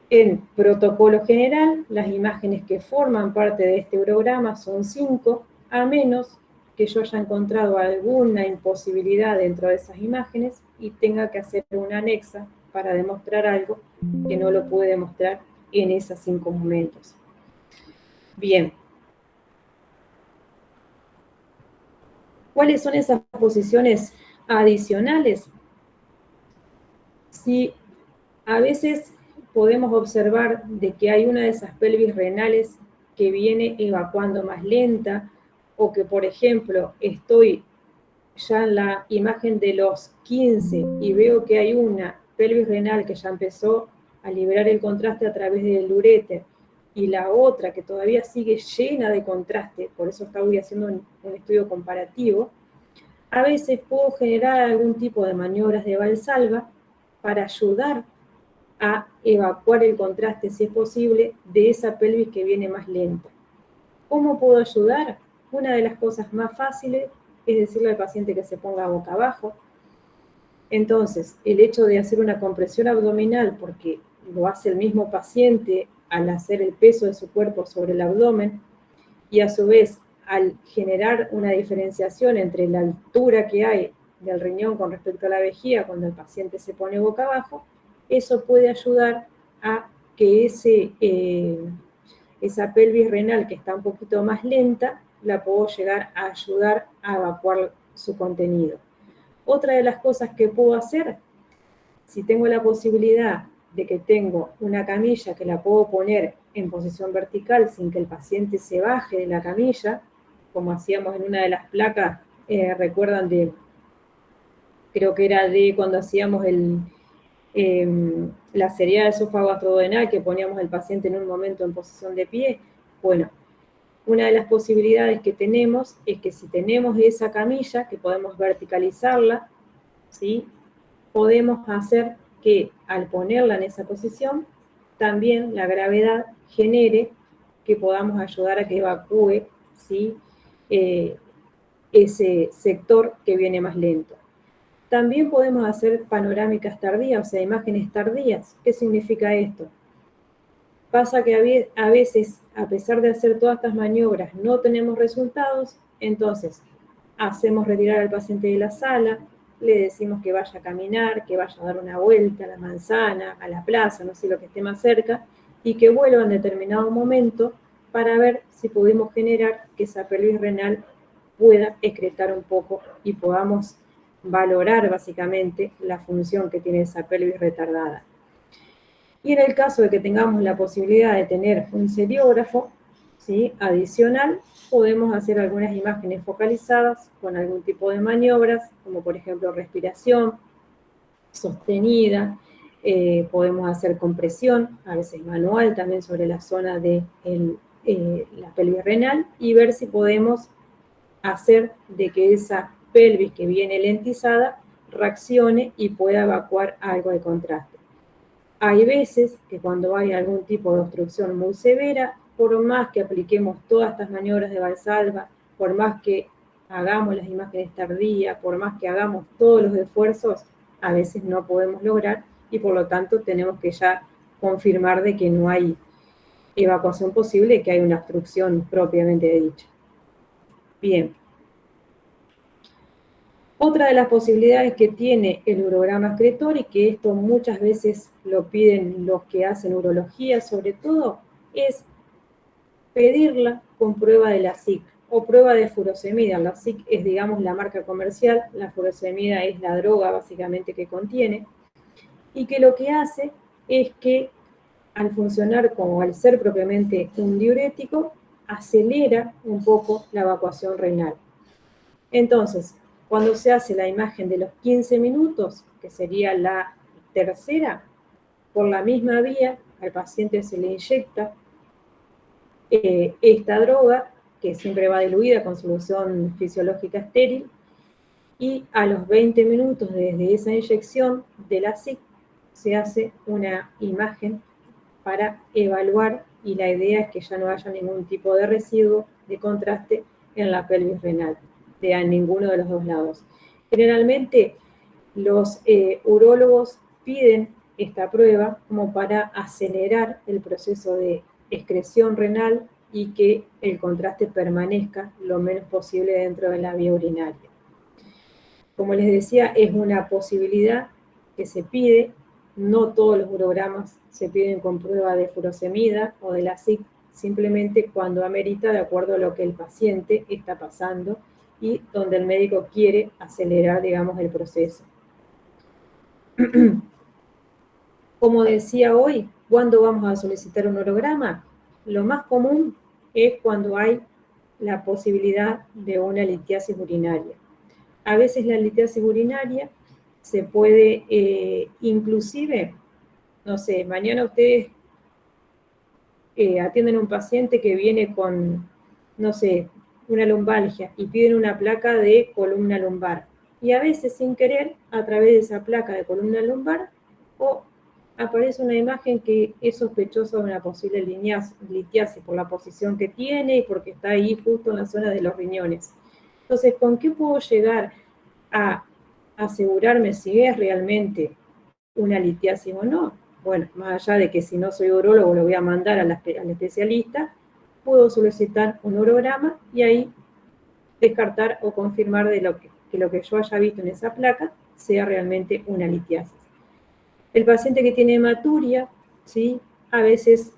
en protocolo general, las imágenes que forman parte de este urograma son 5, a menos que yo haya encontrado alguna imposibilidad dentro de esas imágenes y tenga que hacer una anexa para demostrar algo que no lo pude demostrar en esos 5 momentos. Bien. ¿Cuáles son esas posiciones adicionales? Si a veces podemos observar de que hay una de esas pelvis renales que viene evacuando más lenta, o que, por ejemplo, estoy ya en la imagen de los 15 y veo que hay una pelvis renal que ya empezó a liberar el contraste a través del uréter, y la otra que todavía sigue llena de contraste, por eso estoy haciendo un estudio comparativo, a veces puedo generar algún tipo de maniobras de Valsalva para ayudar a evacuar el contraste, si es posible, de esa pelvis que viene más lenta. ¿Cómo puedo ayudar? Una de las cosas más fáciles es decirle al paciente que se ponga boca abajo. Entonces, el hecho de hacer una compresión abdominal, porque lo hace el mismo paciente al hacer el peso de su cuerpo sobre el abdomen, y a su vez, al generar una diferenciación entre la altura que hay del riñón con respecto a la vejiga cuando el paciente se pone boca abajo, eso puede ayudar a que esa pelvis renal que está un poquito más lenta, la puedo llegar a ayudar a evacuar su contenido. Otra de las cosas que puedo hacer, si tengo la posibilidad de que tengo una camilla que la puedo poner en posición vertical sin que el paciente se baje de la camilla, como hacíamos en una de las placas, recuerdan creo que era de cuando hacíamos la seriada de esófago gastroduodenal, que poníamos al paciente en un momento en posición de pie. Bueno, una de las posibilidades que tenemos es que si tenemos esa camilla, que podemos verticalizarla, ¿sí? Podemos hacer que al ponerla en esa posición, también la gravedad genere que podamos ayudar a que evacúe, ¿sí? Ese sector que viene más lento. También podemos hacer panorámicas tardías, o sea, imágenes tardías. ¿Qué significa esto? Pasa que a veces, a pesar de hacer todas estas maniobras, no tenemos resultados, entonces hacemos retirar al paciente de la sala, le decimos que vaya a caminar, que vaya a dar una vuelta a la manzana, a la plaza, no sé lo que esté más cerca, y que vuelva en determinado momento para ver si pudimos generar que esa pelvis renal pueda excretar un poco y podamos valorar básicamente la función que tiene esa pelvis retardada. Y en el caso de que tengamos la posibilidad de tener un seriógrafo, ¿sí? Adicional, podemos hacer algunas imágenes focalizadas con algún tipo de maniobras, como por ejemplo respiración sostenida, podemos hacer compresión, a veces manual, también sobre la zona de la pelvis renal, y ver si podemos hacer de que esa pelvis que viene lentizada reaccione y pueda evacuar algo de contraste. Hay veces que cuando hay algún tipo de obstrucción muy severa, por más que apliquemos todas estas maniobras de Valsalva, por más que hagamos las imágenes tardías, por más que hagamos todos los esfuerzos, a veces no podemos lograr y por lo tanto tenemos que ya confirmar de que no hay evacuación posible, que hay una obstrucción propiamente dicha. Bien. Otra de las posibilidades que tiene el urograma excretor, y que esto muchas veces lo piden los que hacen urología sobre todo, es pedirla con prueba de la SIC o prueba de furosemida. La SIC es, digamos, la marca comercial, la furosemida es la droga básicamente que contiene, y que lo que hace es que al funcionar como al ser propiamente un diurético, acelera un poco la evacuación renal. Entonces, cuando se hace la imagen de los 15 minutos, que sería la tercera, por la misma vía, al paciente se le inyecta esta droga, que siempre va diluida con solución fisiológica estéril, y a los 20 minutos desde esa inyección de la SIC se hace una imagen para evaluar, y la idea es que ya no haya ningún tipo de residuo de contraste en la pelvis renal, de ninguno de los dos lados. Generalmente los urólogos piden esta prueba como para acelerar el proceso de excreción renal y que el contraste permanezca lo menos posible dentro de la vía urinaria. Como les decía, es una posibilidad que se pide. No todos los urogramas se piden con prueba de furosemida o de la SIC, simplemente cuando amerita de acuerdo a lo que el paciente está pasando y donde el médico quiere acelerar, digamos, el proceso. Como decía hoy, ¿cuándo vamos a solicitar un urograma? Lo más común es cuando hay la posibilidad de una litiasis urinaria. A veces la litiasis urinaria se puede, inclusive, no sé, mañana ustedes atienden a un paciente que viene con, no sé, una lumbalgia y piden una placa de columna lumbar. Y a veces, sin querer, a través de esa placa de columna lumbar, aparece una imagen que es sospechosa de una posible litiasis por la posición que tiene y porque está ahí justo en la zona de los riñones. Entonces, ¿con qué puedo llegar a asegurarme si es realmente una litiasis o no? Bueno, más allá de que si no soy urólogo lo voy a mandar al especialista, puedo solicitar un urograma y ahí descartar o confirmar de que lo que yo haya visto en esa placa sea realmente una litiasis. El paciente que tiene hematuria, ¿sí? A veces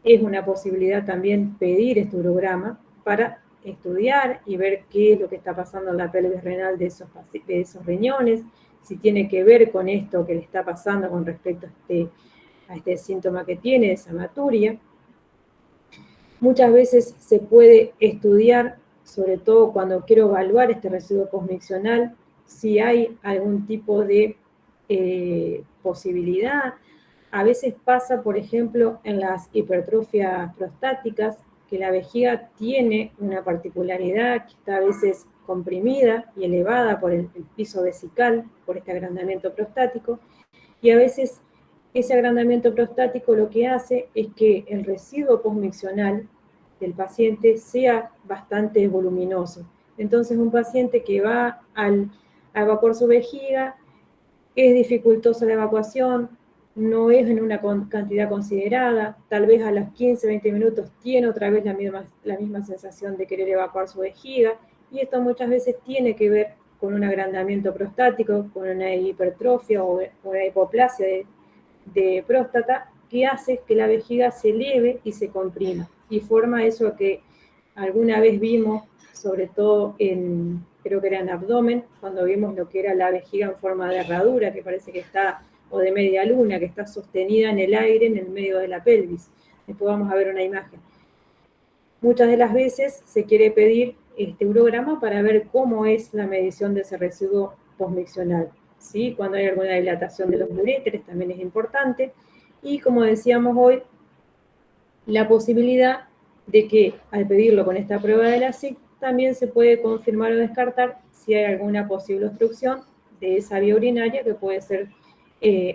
es una posibilidad también pedir este urograma para estudiar y ver qué es lo que está pasando en la pelvis renal de esos riñones, si tiene que ver con esto que le está pasando con respecto a este síntoma que tiene, esa hematuria. Muchas veces se puede estudiar, sobre todo cuando quiero evaluar este residuo posmiccional, si hay algún tipo de posibilidad. A veces pasa, por ejemplo, en las hipertrofias prostáticas, que la vejiga tiene una particularidad que está a veces comprimida y elevada por el piso vesical, por este agrandamiento prostático, y a veces ese agrandamiento prostático lo que hace es que el residuo posmiccional del paciente sea bastante voluminoso. Entonces, un paciente que va a evacuar su vejiga, es dificultosa la evacuación, no es en una cantidad considerada, tal vez a los 15, 20 minutos tiene otra vez la misma sensación de querer evacuar su vejiga, y esto muchas veces tiene que ver con un agrandamiento prostático, con una hipertrofia o una hipoplasia de próstata, que hace que la vejiga se eleve y se comprima, y forma eso que alguna vez vimos, sobre todo creo que era en abdomen, cuando vimos lo que era la vejiga en forma de herradura, que parece que está, o de media luna, que está sostenida en el aire, en el medio de la pelvis. Después vamos a ver una imagen. Muchas de las veces se quiere pedir este urograma para ver cómo es la medición de ese residuo posmiccional, ¿sí? Cuando hay alguna dilatación de los uréteres también es importante. Y como decíamos hoy, la posibilidad de que al pedirlo con esta prueba de la SIC también se puede confirmar o descartar si hay alguna posible obstrucción de esa vía urinaria, que puede ser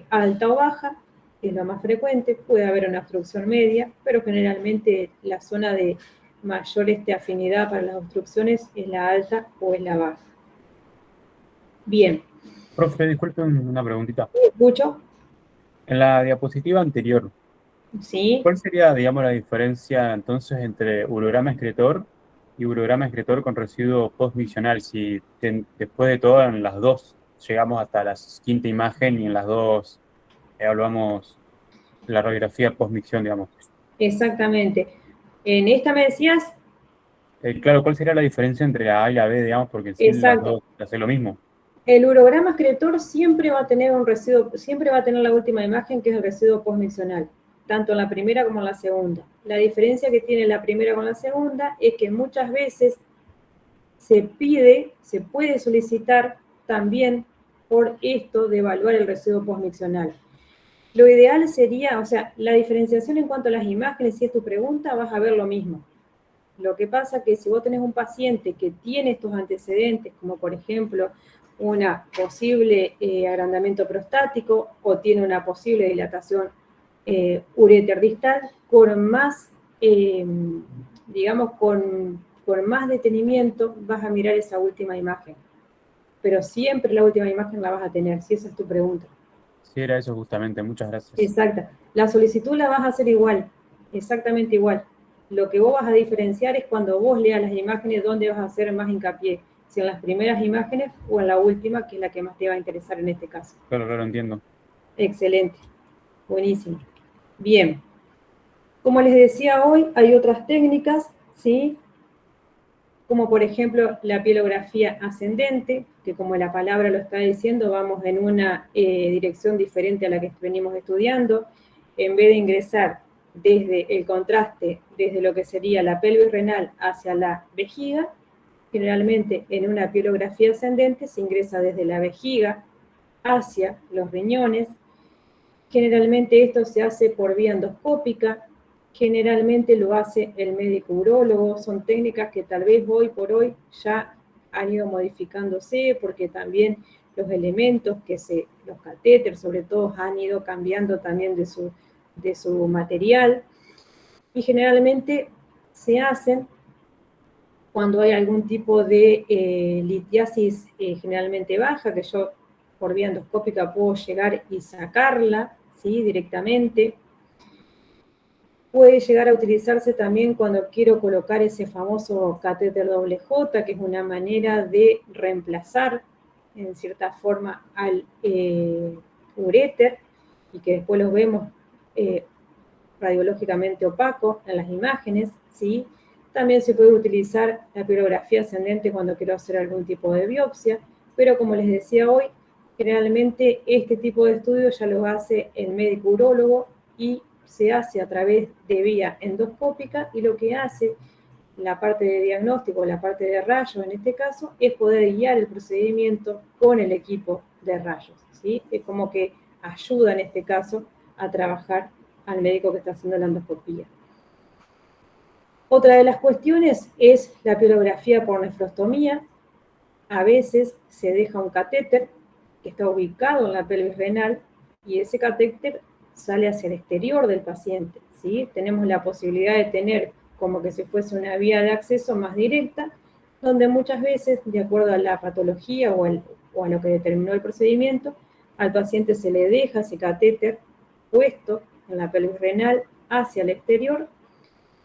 alta o baja, que es lo más frecuente. Puede haber una obstrucción media, pero generalmente la zona de mayor afinidad para las obstrucciones es la alta o es la baja. Bien. Profe, disculpe una preguntita. ¿Escucho? En la diapositiva anterior, ¿sí? ¿Cuál sería, digamos, la diferencia entonces entre urograma excretor y urograma excretor con residuo postmiccional? Si después de todo en las dos llegamos hasta la quinta imagen y en las dos evaluamos la radiografía postmicción, digamos. Exactamente. En esta me decías... Claro, ¿cuál sería la diferencia entre la A y la B, digamos? Porque en sí las dos hacen lo mismo. El urograma excretor siempre va a tener un residuo, siempre va a tener la última imagen, que es el residuo posmiccional, tanto en la primera como en la segunda. La diferencia que tiene la primera con la segunda es que muchas veces se puede solicitar también por esto de evaluar el residuo posmiccional. Lo ideal sería, o sea, la diferenciación en cuanto a las imágenes, si es tu pregunta, vas a ver lo mismo. Lo que pasa es que si vos tenés un paciente que tiene estos antecedentes, como por ejemplo una posible agrandamiento prostático o tiene una posible dilatación uréter distal, con más, digamos, con más detenimiento vas a mirar esa última imagen. Pero siempre la última imagen la vas a tener, si esa es tu pregunta. Sí, era eso justamente, muchas gracias. Exacto. La solicitud la vas a hacer igual, exactamente igual. Lo que vos vas a diferenciar es cuando vos leas las imágenes dónde vas a hacer más hincapié, si en las primeras imágenes o en la última, que es la que más te va a interesar en este caso. Claro, entiendo. Excelente, buenísimo. Bien, como les decía hoy, hay otras técnicas, ¿sí? Como por ejemplo la pielografía ascendente, que como la palabra lo está diciendo, vamos en una dirección diferente a la que venimos estudiando. En vez de ingresar desde el contraste, desde lo que sería la pelvis renal hacia la vejiga, generalmente en una pielografía ascendente se ingresa desde la vejiga hacia los riñones. Generalmente esto se hace por vía endoscópica, generalmente lo hace el médico urólogo. Son técnicas que tal vez hoy por hoy ya han ido modificándose, porque también los elementos los catéteres sobre todo, han ido cambiando también de su material, y generalmente se hacen cuando hay algún tipo de litiasis generalmente baja, que yo por vía endoscópica puedo llegar y sacarla, ¿sí? Directamente. Puede llegar a utilizarse también cuando quiero colocar ese famoso catéter doble J, que es una manera de reemplazar en cierta forma al uréter. y que después los vemos radiológicamente opacos en las imágenes, ¿sí? También se puede utilizar la pirografía ascendente cuando quiero hacer algún tipo de biopsia, pero como les decía hoy, generalmente este tipo de estudio ya lo hace el médico urólogo y se hace a través de vía endoscópica, y lo que hace la parte de diagnóstico, la parte de rayos en este caso, es poder guiar el procedimiento con el equipo de rayos, ¿sí? Es como que ayuda en este caso a trabajar al médico que está haciendo la endoscopía. Otra de las cuestiones es la pirografía por nefrostomía. A veces se deja un catéter que está ubicado en la pelvis renal y ese catéter sale hacia el exterior del paciente, ¿sí? Tenemos la posibilidad de tener como que si fuese una vía de acceso más directa, donde muchas veces, de acuerdo a la patología o a lo que determinó el procedimiento, al paciente se le deja ese catéter puesto en la pelvis renal hacia el exterior,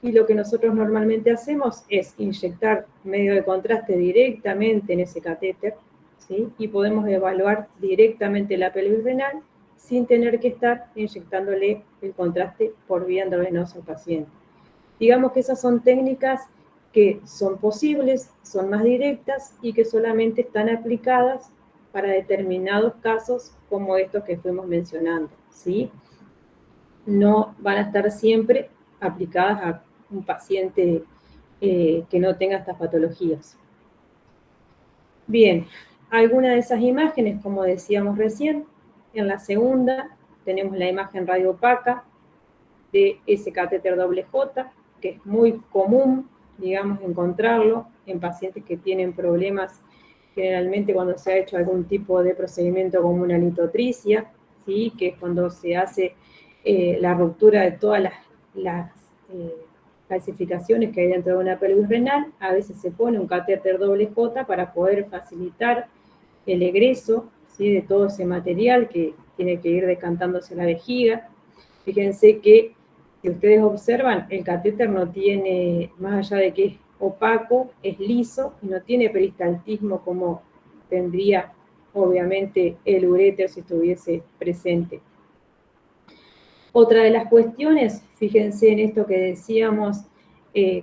y lo que nosotros normalmente hacemos es inyectar medio de contraste directamente en ese catéter, ¿sí? Y podemos evaluar directamente la pelvis renal sin tener que estar inyectándole el contraste por vía endovenosa al paciente. Digamos que esas son técnicas que son posibles, son más directas y que solamente están aplicadas para determinados casos como estos que fuimos mencionando, ¿sí? No van a estar siempre aplicadas a un paciente que no tenga estas patologías. Bien, algunas de esas imágenes, como decíamos recién, en la segunda tenemos la imagen radioopaca de ese catéter J, que es muy común, digamos, encontrarlo en pacientes que tienen problemas generalmente cuando se ha hecho algún tipo de procedimiento como una litotricia, ¿sí? Que es cuando se hace la ruptura de todas las calcificaciones que hay dentro de una pelvis renal. A veces se pone un catéter J para poder facilitar el egreso, ¿sí? De todo ese material que tiene que ir decantándose a la vejiga. Fíjense que si ustedes observan, el catéter no tiene, más allá de que es opaco, es liso y no tiene peristaltismo como tendría obviamente el uréter si estuviese presente. Otra de las cuestiones, fíjense en esto que decíamos,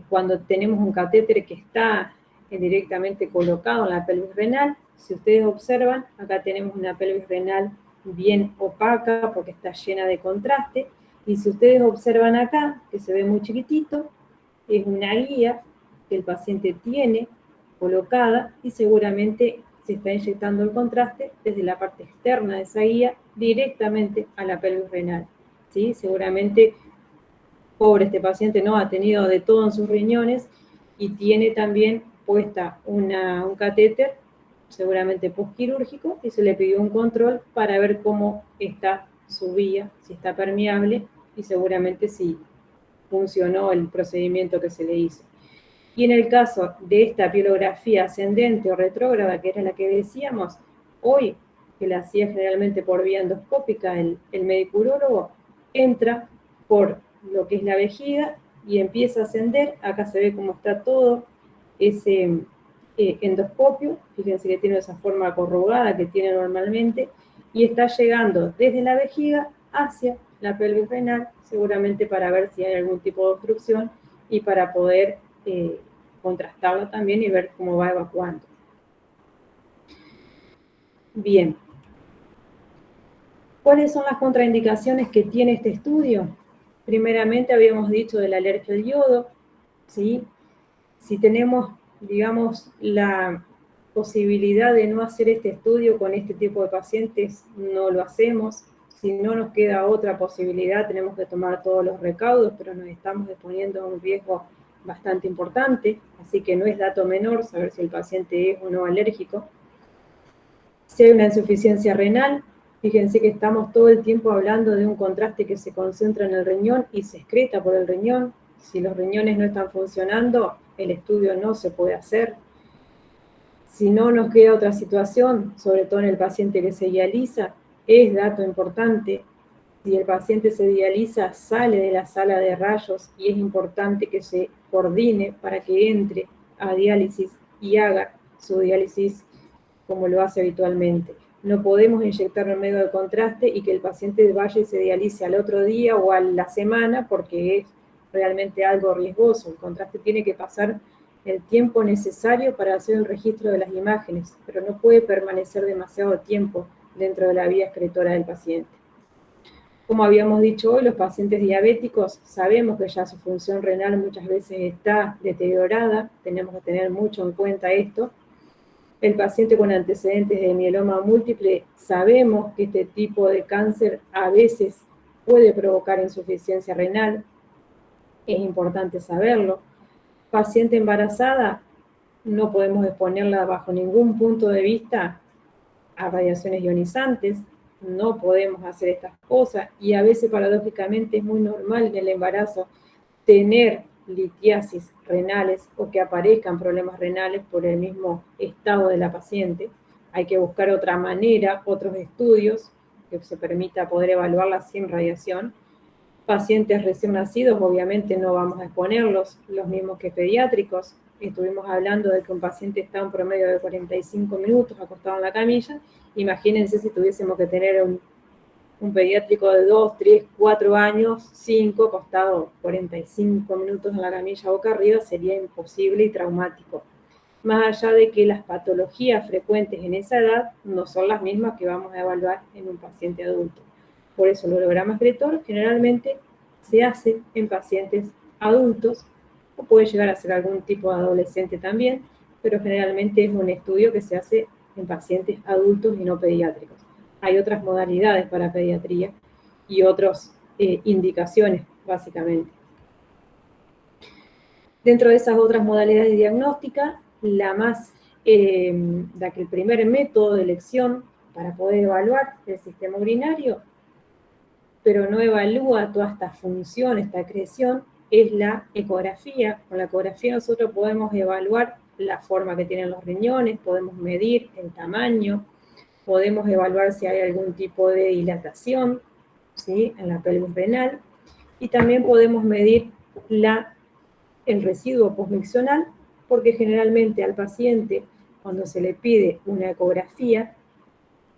cuando tenemos un catéter que está directamente colocado en la pelvis renal, si ustedes observan, acá tenemos una pelvis renal bien opaca porque está llena de contraste, y si ustedes observan acá, que se ve muy chiquitito, es una guía que el paciente tiene colocada y seguramente se está inyectando el contraste desde la parte externa de esa guía directamente a la pelvis renal, ¿sí? Seguramente, pobre este paciente, no ha tenido de todo en sus riñones y tiene también puesta un catéter, seguramente postquirúrgico, y se le pidió un control para ver cómo está su vía, si está permeable y seguramente si funcionó el procedimiento que se le hizo. Y en el caso de esta pirografía ascendente o retrógrada, que era la que decíamos, hoy, que la hacía generalmente por vía endoscópica el médico urólogo, entra por lo que es la vejiga y empieza a ascender. Acá se ve cómo está todo ese endoscopio, fíjense que tiene esa forma corrugada que tiene normalmente, y está llegando desde la vejiga hacia la pelvis renal, seguramente para ver si hay algún tipo de obstrucción y para poder contrastarlo también y ver cómo va evacuando. Bien. ¿Cuáles son las contraindicaciones que tiene este estudio? Primeramente habíamos dicho de la alergia al yodo, ¿sí? Si tenemos, digamos, la posibilidad de no hacer este estudio con este tipo de pacientes, no lo hacemos. Si no nos queda otra posibilidad, tenemos que tomar todos los recaudos, pero nos estamos exponiendo a un riesgo bastante importante, así que no es dato menor saber si el paciente es o no alérgico. Si hay una insuficiencia renal, fíjense que estamos todo el tiempo hablando de un contraste que se concentra en el riñón y se excreta por el riñón. Si los riñones no están funcionando, el estudio no se puede hacer. Si no nos queda otra situación, sobre todo en el paciente que se dializa, es dato importante. Si el paciente se dializa, sale de la sala de rayos y es importante que se coordine para que entre a diálisis y haga su diálisis como lo hace habitualmente. No podemos inyectar un medio de contraste y que el paciente vaya y se dialice al otro día o a la semana porque es realmente algo riesgoso. El contraste tiene que pasar el tiempo necesario para hacer el registro de las imágenes, pero no puede permanecer demasiado tiempo dentro de la vía excretora del paciente. Como habíamos dicho hoy, los pacientes diabéticos sabemos que ya su función renal muchas veces está deteriorada, tenemos que tener mucho en cuenta esto. El paciente con antecedentes de mieloma múltiple, sabemos que este tipo de cáncer a veces puede provocar insuficiencia renal, es importante saberlo. Paciente embarazada, no podemos exponerla bajo ningún punto de vista a radiaciones ionizantes, no podemos hacer estas cosas y a veces paradójicamente es muy normal en el embarazo tener litiasis renales o que aparezcan problemas renales por el mismo estado de la paciente. Hay que buscar otra manera, otros estudios que se permita poder evaluarla sin radiación. Pacientes recién nacidos, obviamente no vamos a exponerlos, los mismos que pediátricos. Estuvimos hablando de que un paciente está un promedio de 45 minutos acostado en la camilla. Imagínense si tuviésemos que tener un pediátrico de 2, 3, 4 años, 5, acostado 45 minutos en la camilla boca arriba, sería imposible y traumático. Más allá de que las patologías frecuentes en esa edad no son las mismas que vamos a evaluar en un paciente adulto. Por eso el urograma excretor generalmente se hace en pacientes adultos, o puede llegar a ser algún tipo de adolescente también, pero generalmente es un estudio que se hace en pacientes adultos y no pediátricos. Hay otras modalidades para pediatría y otras indicaciones, básicamente. Dentro de esas otras modalidades de diagnóstica, la que el primer método de elección para poder evaluar el sistema urinario, pero no evalúa toda esta función, esta excreción, es la ecografía. Con la ecografía nosotros podemos evaluar la forma que tienen los riñones, podemos medir el tamaño, podemos evaluar si hay algún tipo de dilatación, ¿sí?, en la pelvis renal, y también podemos medir el residuo posmiccional, porque generalmente al paciente, cuando se le pide una ecografía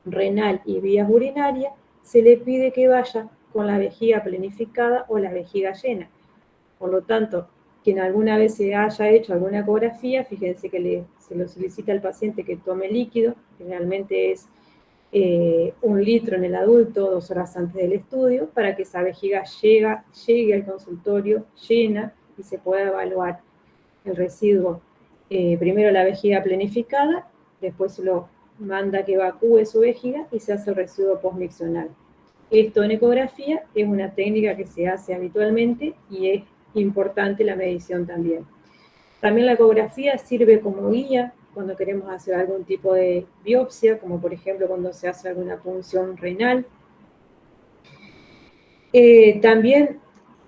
renal y vías urinarias, se le pide que vaya con la vejiga planificada o la vejiga llena. Por lo tanto, quien alguna vez se haya hecho alguna ecografía, fíjense que se lo solicita al paciente que tome líquido, generalmente es 1 litro en el adulto 2 horas antes del estudio, para que esa vejiga llegue al consultorio llena y se pueda evaluar el residuo. Primero la vejiga planificada, después se lo manda que evacúe su vejiga y se hace el residuo posmiccional. Esto en ecografía es una técnica que se hace habitualmente y es importante la medición también. También la ecografía sirve como guía cuando queremos hacer algún tipo de biopsia, como por ejemplo cuando se hace alguna punción renal. También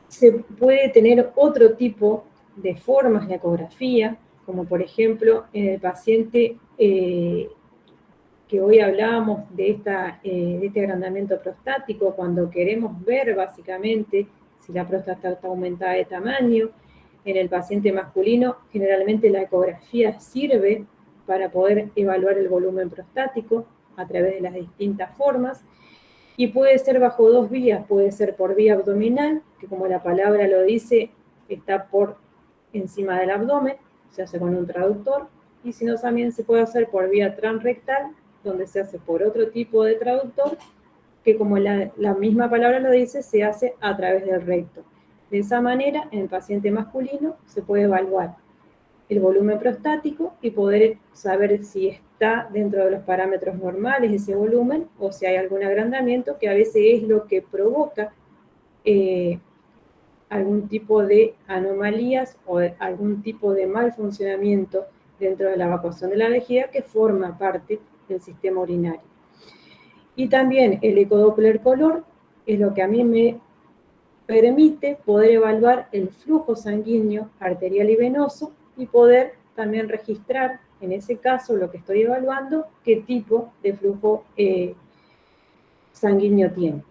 se puede tener otro tipo de formas de ecografía, como por ejemplo en el paciente que hoy hablábamos de este agrandamiento prostático, cuando queremos ver básicamente si la próstata está aumentada de tamaño. En el paciente masculino, generalmente la ecografía sirve para poder evaluar el volumen prostático a través de las distintas formas, y puede ser bajo 2 vías, puede ser por vía abdominal, que como la palabra lo dice, está por encima del abdomen, se hace con un traductor, y si no también se puede hacer por vía transrectal, donde se hace por otro tipo de traductor, que como la misma palabra lo dice, se hace a través del recto. De esa manera, en el paciente masculino se puede evaluar el volumen prostático y poder saber si está dentro de los parámetros normales ese volumen o si hay algún agrandamiento, que a veces es lo que provoca algún tipo de anomalías o algún tipo de mal funcionamiento dentro de la evacuación de la vejiga que forma parte del sistema urinario. Y también el ecodoppler color es lo que a mí me permite poder evaluar el flujo sanguíneo arterial y venoso y poder también registrar, en ese caso, lo que estoy evaluando, qué tipo de flujo sanguíneo tiene.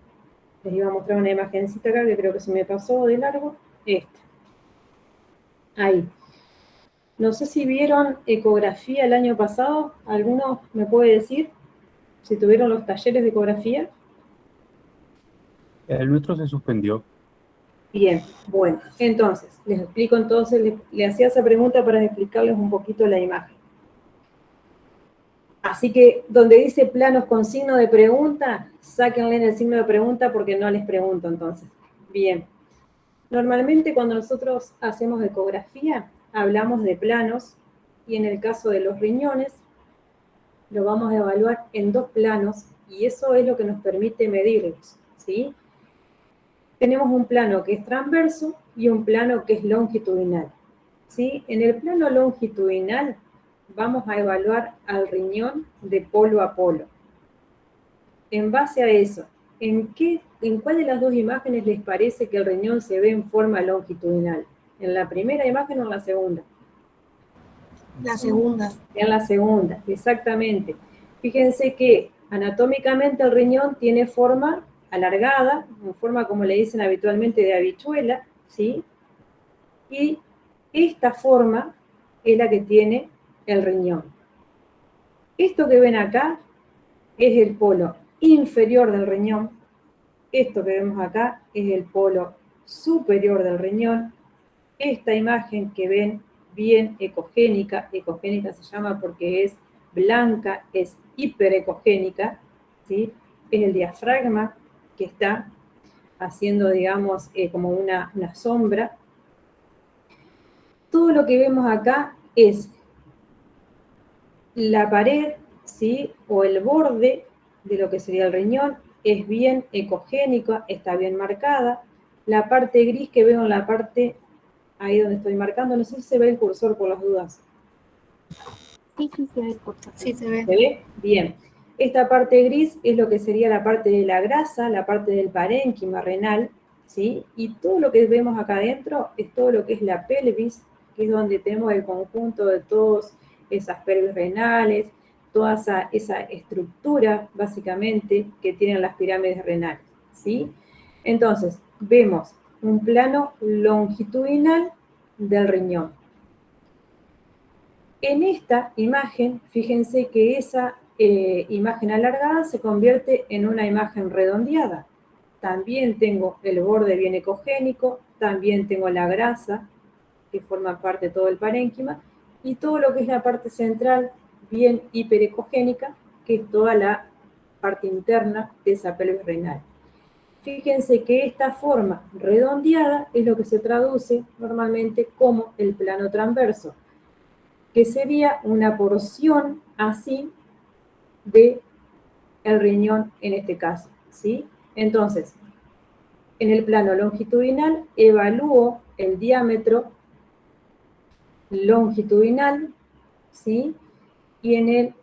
Les iba a mostrar una imagencita acá que creo que se me pasó de largo. Ahí. No sé si vieron ecografía el año pasado, ¿alguno me puede decir? si tuvieron los talleres de ecografía. El nuestro se suspendió. Bien, bueno, entonces, les explico entonces, le hacía esa pregunta para explicarles un poquito la imagen. Así que, donde dice planos con signo de pregunta, sáquenle el signo de pregunta porque no les pregunto entonces. Bien. Normalmente cuando nosotros hacemos ecografía, hablamos de planos, y en el caso de los riñones, lo vamos a evaluar en 2 planos, y eso es lo que nos permite medirlos, ¿sí? Tenemos un plano que es transverso y un plano que es longitudinal, ¿sí? En el plano longitudinal vamos a evaluar al riñón de polo a polo. En base a eso, ¿en cuál de las 2 imágenes les parece que el riñón se ve en forma longitudinal? ¿En la primera imagen o en la segunda? La segunda. En la segunda, exactamente. Fíjense que anatómicamente el riñón tiene forma alargada, en forma como le dicen habitualmente de habichuela, ¿sí? Y esta forma es la que tiene el riñón. Esto que ven acá es el polo inferior del riñón. Esto que vemos acá es el polo superior del riñón. Esta imagen que ven bien ecogénica se llama porque es blanca, es hiperecogénica, ¿sí? Es el diafragma que está haciendo, digamos, como una sombra. Todo lo que vemos acá es la pared, ¿sí? O el borde de lo que sería el riñón, es bien ecogénica, está bien marcada. La parte gris que veo en la parte, ahí donde estoy marcando, no sé si se ve el cursor por las dudas. Sí, se ve el cursor. Sí, se ve. ¿Se ve? Bien. Esta parte gris es lo que sería la parte de la grasa, la parte del parénquima renal, ¿sí? Y todo lo que vemos acá adentro es todo lo que es la pelvis, que es donde tenemos el conjunto de todas esas pelvis renales, toda esa estructura, básicamente, que tienen las pirámides renales, ¿sí? Entonces, vemos un plano longitudinal del riñón. En esta imagen, fíjense que esa imagen alargada se convierte en una imagen redondeada. También tengo el borde bien ecogénico, también tengo la grasa, que forma parte de todo el parénquima, y todo lo que es la parte central, bien hiperecogénica, que es toda la parte interna de esa pelvis renal. Fíjense que esta forma redondeada es lo que se traduce normalmente como el plano transverso, que sería una porción así de el riñón en este caso, ¿sí? Entonces, en el plano longitudinal evalúo el diámetro longitudinal, ¿sí? Y en el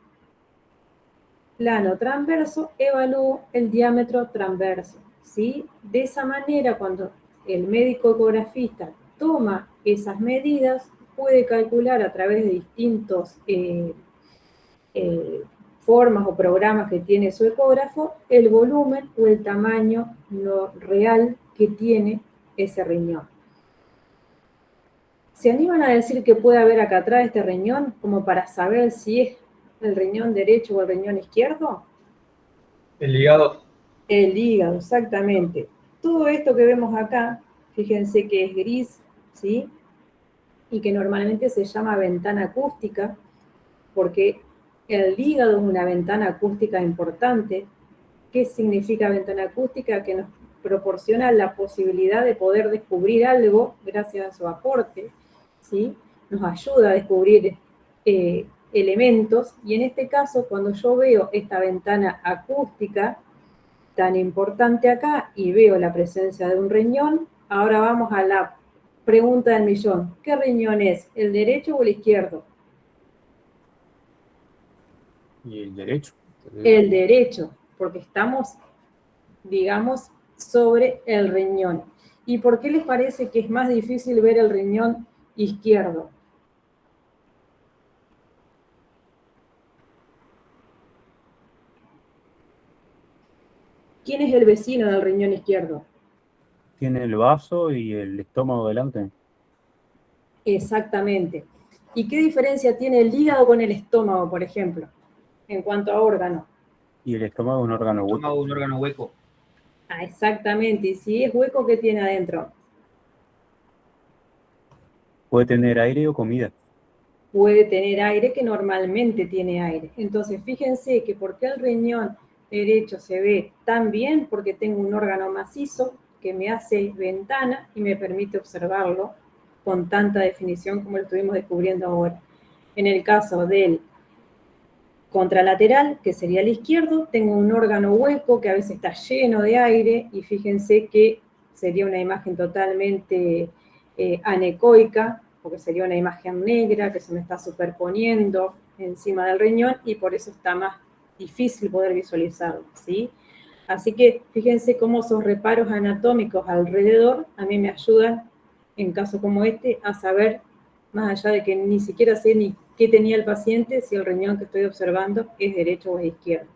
plano transverso evalúo el diámetro transverso, ¿sí? De esa manera, cuando el médico ecografista toma esas medidas, puede calcular a través de distintos formas o programas que tiene su ecógrafo, el volumen o el tamaño no real que tiene ese riñón. ¿Se animan a decir que puede haber acá atrás este riñón como para saber si es el riñón derecho o el riñón izquierdo? El hígado. El hígado, exactamente. Todo esto que vemos acá, fíjense que es gris, ¿sí? Y que normalmente se llama ventana acústica, porque el hígado es una ventana acústica importante. ¿Qué significa ventana acústica? Que nos proporciona la posibilidad de poder descubrir algo gracias a su aporte, ¿sí? Nos ayuda a descubrir elementos, y en este caso, cuando yo veo esta ventana acústica tan importante acá y veo la presencia de un riñón, ahora vamos a la pregunta del millón. ¿Qué riñón es? ¿El derecho o el izquierdo? ¿Y el derecho? El derecho, porque estamos, digamos, sobre el riñón. ¿Y por qué les parece que es más difícil ver el riñón izquierdo? ¿Quién es el vecino del riñón izquierdo? Tiene el vaso y el estómago delante. Exactamente. ¿Y qué diferencia tiene el hígado con el estómago, por ejemplo, en cuanto a órgano? Y el estómago es un órgano hueco. El estómago es un órgano hueco. Ah, exactamente. Y si es hueco, ¿qué tiene adentro? Puede tener aire o comida. Puede tener aire, que normalmente tiene aire. Entonces, fíjense que ¿por qué el riñón derecho se ve tan bien? Porque tengo un órgano macizo que me hace ventana y me permite observarlo con tanta definición como lo estuvimos descubriendo ahora. En el caso del contralateral, que sería el izquierdo, tengo un órgano hueco que a veces está lleno de aire y fíjense que sería una imagen totalmente anecoica, porque sería una imagen negra que se me está superponiendo encima del riñón y por eso está más difícil poder visualizarlo, ¿sí? Así que fíjense cómo esos reparos anatómicos alrededor a mí me ayudan, en caso como este, a saber, más allá de que ni siquiera sé ni qué tenía el paciente, si el riñón que estoy observando es derecho o es izquierdo.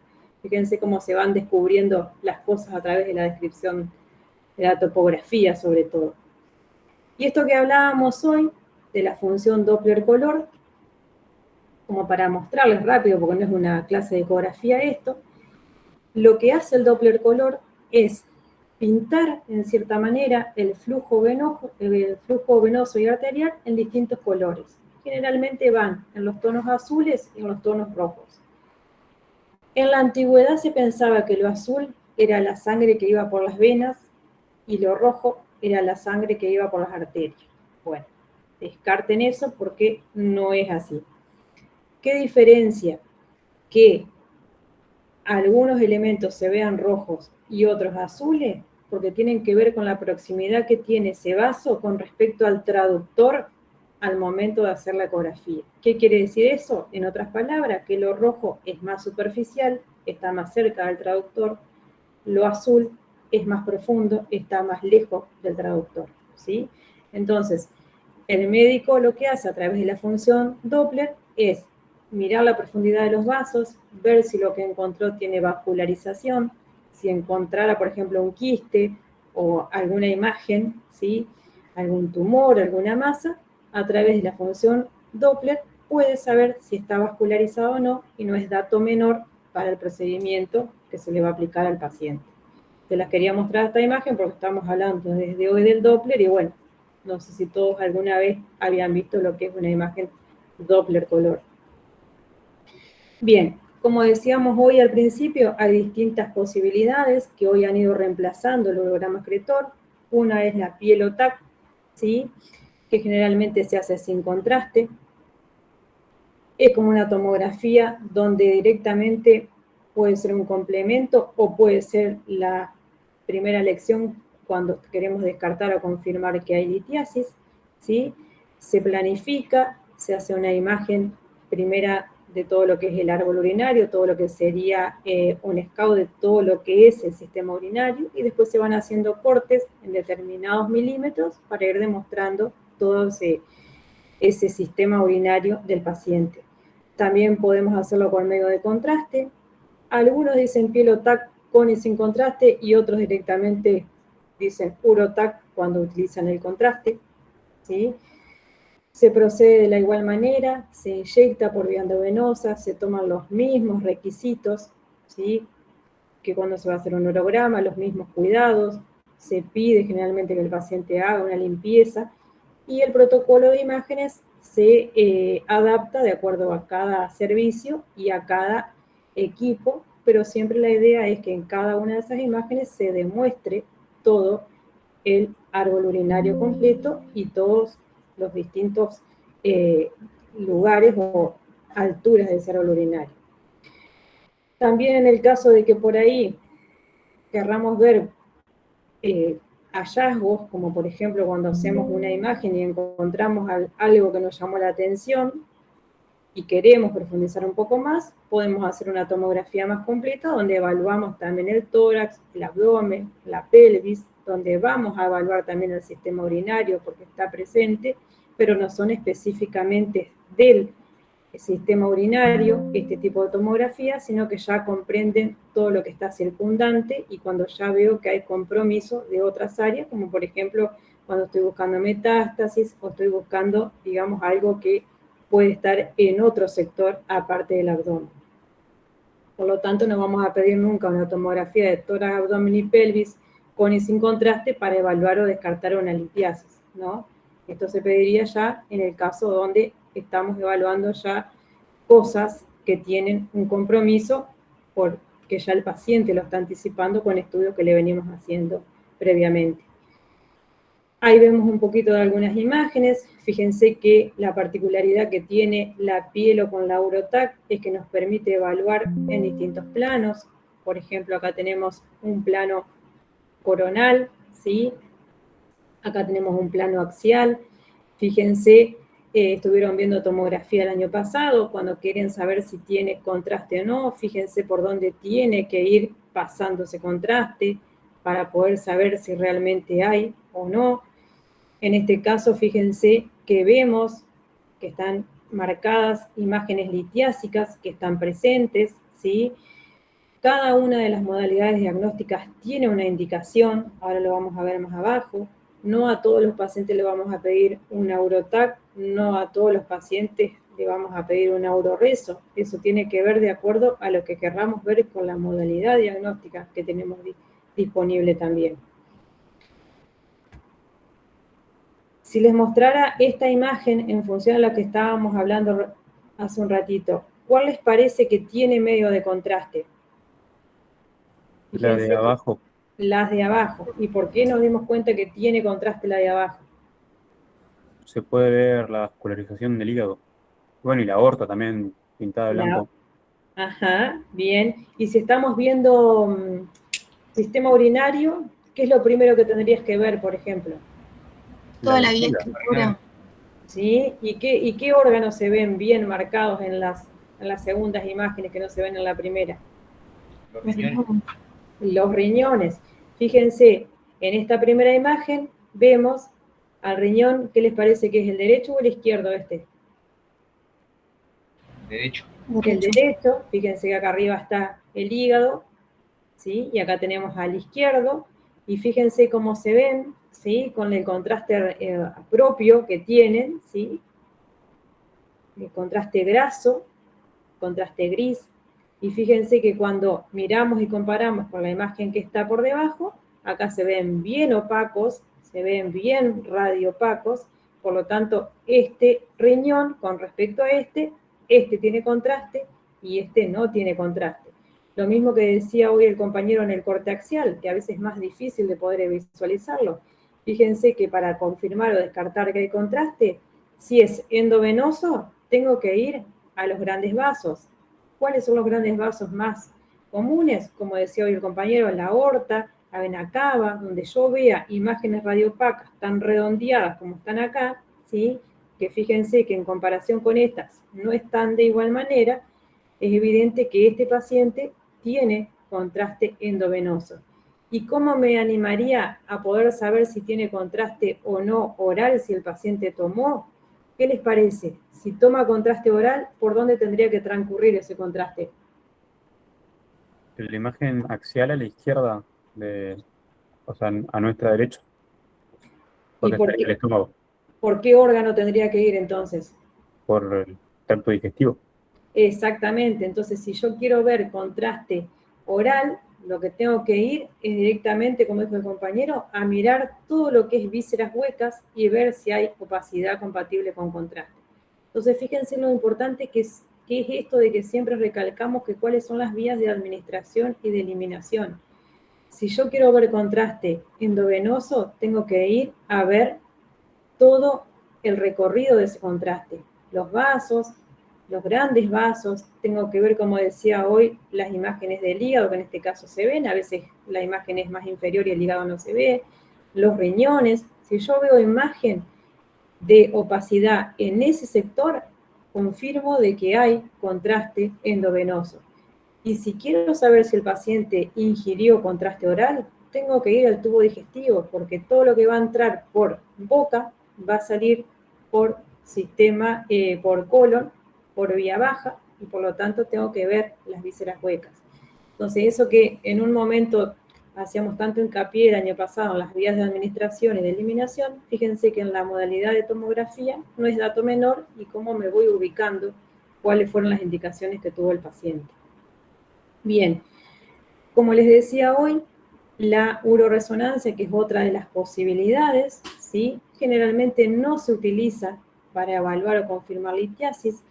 Fíjense cómo se van descubriendo las cosas a través de la descripción de la topografía, sobre todo. Y esto que hablábamos hoy, de la función Doppler color, como para mostrarles rápido, porque no es una clase de ecografía esto, lo que hace el Doppler color es pintar, en cierta manera, el flujo venoso y arterial en distintos colores. Generalmente van en los tonos azules y en los tonos rojos. En la antigüedad se pensaba que lo azul era la sangre que iba por las venas y lo rojo era la sangre que iba por las arterias. Bueno, descarten eso porque no es así. ¿Qué diferencia? Que algunos elementos se vean rojos y otros azules, porque tienen que ver con la proximidad que tiene ese vaso con respecto al traductor al momento de hacer la ecografía. ¿Qué quiere decir eso? En otras palabras, que lo rojo es más superficial, está más cerca del traductor, lo azul es más profundo, está más lejos del traductor, ¿sí? Entonces, el médico lo que hace a través de la función Doppler es mirar la profundidad de los vasos, ver si lo que encontró tiene vascularización, si encontrara, por ejemplo, un quiste o alguna imagen, ¿sí? Algún tumor, alguna masa, a través de la función Doppler puede saber si está vascularizado o no y no es dato menor para el procedimiento que se le va a aplicar al paciente. Te las quería mostrar esta imagen porque estamos hablando desde hoy del Doppler y bueno, no sé si todos alguna vez habían visto lo que es una imagen Doppler color. Bien, como decíamos hoy al principio, hay distintas posibilidades que hoy han ido reemplazando el holograma excretor. Una es la piel o TAC, ¿sí? Que generalmente se hace sin contraste. Es como una tomografía donde directamente puede ser un complemento o puede ser la primera elección cuando queremos descartar o confirmar que hay litiasis, ¿sí? Se planifica, se hace una imagen primera de todo lo que es el árbol urinario, todo lo que sería un scout de todo lo que es el sistema urinario, y después se van haciendo cortes en determinados milímetros para ir demostrando todo ese sistema urinario del paciente. También podemos hacerlo por medio de contraste. Algunos dicen piel o TAC con y sin contraste y otros directamente dicen urotac cuando utilizan el contraste, ¿sí? Se procede de la igual manera, se inyecta por vía endovenosa, se toman los mismos requisitos, ¿sí? Que cuando se va a hacer un urograma, los mismos cuidados, se pide generalmente que el paciente haga una limpieza y el protocolo de imágenes se adapta de acuerdo a cada servicio y a cada equipo, pero siempre la idea es que en cada una de esas imágenes se demuestre todo el árbol urinario completo y todos los distintos lugares o alturas del árbol urinario. También en el caso de que por ahí querramos ver hallazgos, como por ejemplo cuando hacemos una imagen y encontramos algo que nos llamó la atención y queremos profundizar un poco más, podemos hacer una tomografía más completa donde evaluamos también el tórax, el abdomen, la pelvis, donde vamos a evaluar también el sistema urinario porque está presente, pero no son específicamente del sistema urinario, este tipo de tomografía, sino que ya comprenden todo lo que está circundante y cuando ya veo que hay compromiso de otras áreas, como por ejemplo cuando estoy buscando metástasis o estoy buscando, digamos, algo que puede estar en otro sector aparte del abdomen. Por lo tanto, no vamos a pedir nunca una tomografía de tórax, abdomen y pelvis con y sin contraste para evaluar o descartar una litiasis, ¿no? Esto se pediría ya en el caso donde estamos evaluando ya cosas que tienen un compromiso porque ya el paciente lo está anticipando con estudios que le venimos haciendo previamente. Ahí vemos un poquito de algunas imágenes. Fíjense que la particularidad que tiene la piel con la Urotac es que nos permite evaluar en distintos planos. Por ejemplo, acá tenemos un plano coronal, ¿sí? Acá tenemos un plano axial. Fíjense, estuvieron viendo tomografía el año pasado, cuando quieren saber si tiene contraste o no, fíjense por dónde tiene que ir pasando ese contraste para poder saber si realmente hay o no. En este caso, fíjense que vemos que están marcadas imágenes litiásicas que están presentes, ¿sí? Cada una de las modalidades diagnósticas tiene una indicación, ahora lo vamos a ver más abajo. No a todos los pacientes le vamos a pedir un Urotac, no a todos los pacientes le vamos a pedir un Uroreso. Eso tiene que ver de acuerdo a lo que querramos ver con la modalidad diagnóstica que tenemos disponible también. Si les mostrara esta imagen en función a lo que estábamos hablando hace un ratito, ¿cuál les parece que tiene medio de contraste? La de abajo. Las de abajo. ¿Y por qué nos dimos cuenta que tiene contraste la de abajo? Se puede ver la vascularización del hígado. Bueno, y la aorta también pintada de blanco. Ajá, bien. Y si estamos viendo sistema urinario, ¿qué es lo primero que tendrías que ver, por ejemplo? Toda la vía escritura. ¿Sí? ¿Y qué órganos se ven bien marcados en las segundas imágenes que no se ven en la primera? Los riñones. Fíjense, en esta primera imagen vemos al riñón, ¿qué les parece que es el derecho o el izquierdo este? Derecho. El derecho, fíjense que acá arriba está el hígado, ¿sí? Y acá tenemos al izquierdo, y fíjense cómo se ven, ¿sí? Con el contraste propio que tienen, ¿sí? El contraste graso, contraste gris, y fíjense que cuando miramos y comparamos con la imagen que está por debajo, acá se ven bien opacos, se ven bien radiopacos, por lo tanto, este riñón con respecto a este tiene contraste y este no tiene contraste. Lo mismo que decía hoy el compañero en el corte axial, que a veces es más difícil de poder visualizarlo. Fíjense que para confirmar o descartar que hay contraste, si es endovenoso, tengo que ir a los grandes vasos. ¿Cuáles son los grandes vasos más comunes? Como decía hoy el compañero, la aorta, la vena cava, donde yo vea imágenes radiopacas tan redondeadas como están acá, ¿sí? Que fíjense que en comparación con estas no están de igual manera, es evidente que este paciente tiene contraste endovenoso. ¿Y cómo me animaría a poder saber si tiene contraste o no oral si el paciente tomó? ¿Qué les parece? Si toma contraste oral, ¿por dónde tendría que transcurrir ese contraste? La imagen axial a la izquierda, o sea, a nuestra derecha. Porque está en el estómago. ¿Por qué órgano tendría que ir entonces? Por el tracto digestivo. Exactamente. Entonces, si yo quiero ver contraste oral, lo que tengo que ir es directamente, como dijo el compañero, a mirar todo lo que es vísceras huecas y ver si hay opacidad compatible con contraste. Entonces, fíjense lo importante que es esto de que siempre recalcamos que cuáles son las vías de administración y de eliminación. Si yo quiero ver contraste endovenoso, tengo que ir a ver todo el recorrido de ese contraste. Los vasos, los grandes vasos, tengo que ver, como decía hoy, las imágenes del hígado, que en este caso se ven, a veces la imagen es más inferior y el hígado no se ve, los riñones. Si yo veo imagen de opacidad en ese sector, confirmo de que hay contraste endovenoso. Y si quiero saber si el paciente ingirió contraste oral, tengo que ir al tubo digestivo, porque todo lo que va a entrar por boca va a salir por sistema, por colon, por vía baja, y por lo tanto tengo que ver las vísceras huecas. Entonces, eso que en un momento hacíamos tanto hincapié el año pasado en las vías de administración y de eliminación, fíjense que en la modalidad de tomografía no es dato menor y cómo me voy ubicando cuáles fueron las indicaciones que tuvo el paciente. Bien, como les decía hoy, la uroresonancia, que es otra de las posibilidades, ¿sí? Generalmente no se utiliza para evaluar o confirmar litiasis.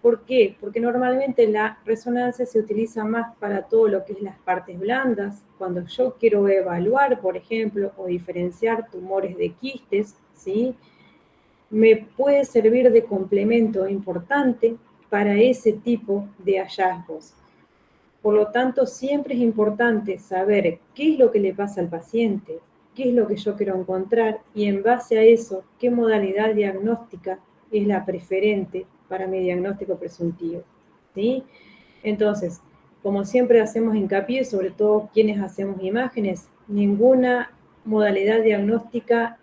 ¿Por qué? Porque normalmente la resonancia se utiliza más para todo lo que es las partes blandas. Cuando yo quiero evaluar, por ejemplo, o diferenciar tumores de quistes, ¿sí? Me puede servir de complemento importante para ese tipo de hallazgos. Por lo tanto, siempre es importante saber qué es lo que le pasa al paciente, qué es lo que yo quiero encontrar y en base a eso, qué modalidad diagnóstica es la preferente para mi diagnóstico presuntivo, ¿sí? Entonces, como siempre hacemos hincapié, sobre todo quienes hacemos imágenes, ninguna modalidad diagnóstica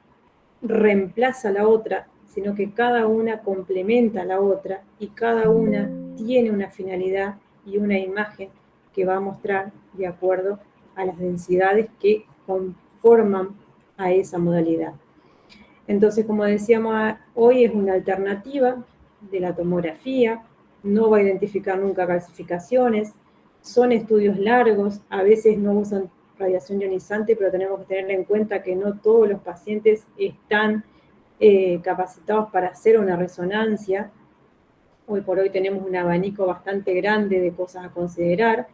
reemplaza a la otra, sino que cada una complementa a la otra y cada una tiene una finalidad y una imagen que va a mostrar de acuerdo a las densidades que conforman a esa modalidad. Entonces, como decíamos hoy, es una alternativa de la tomografía, no va a identificar nunca calcificaciones, son estudios largos, a veces no usan radiación ionizante, pero tenemos que tener en cuenta que no todos los pacientes están capacitados para hacer una resonancia. Hoy por hoy tenemos un abanico bastante grande de cosas a considerar.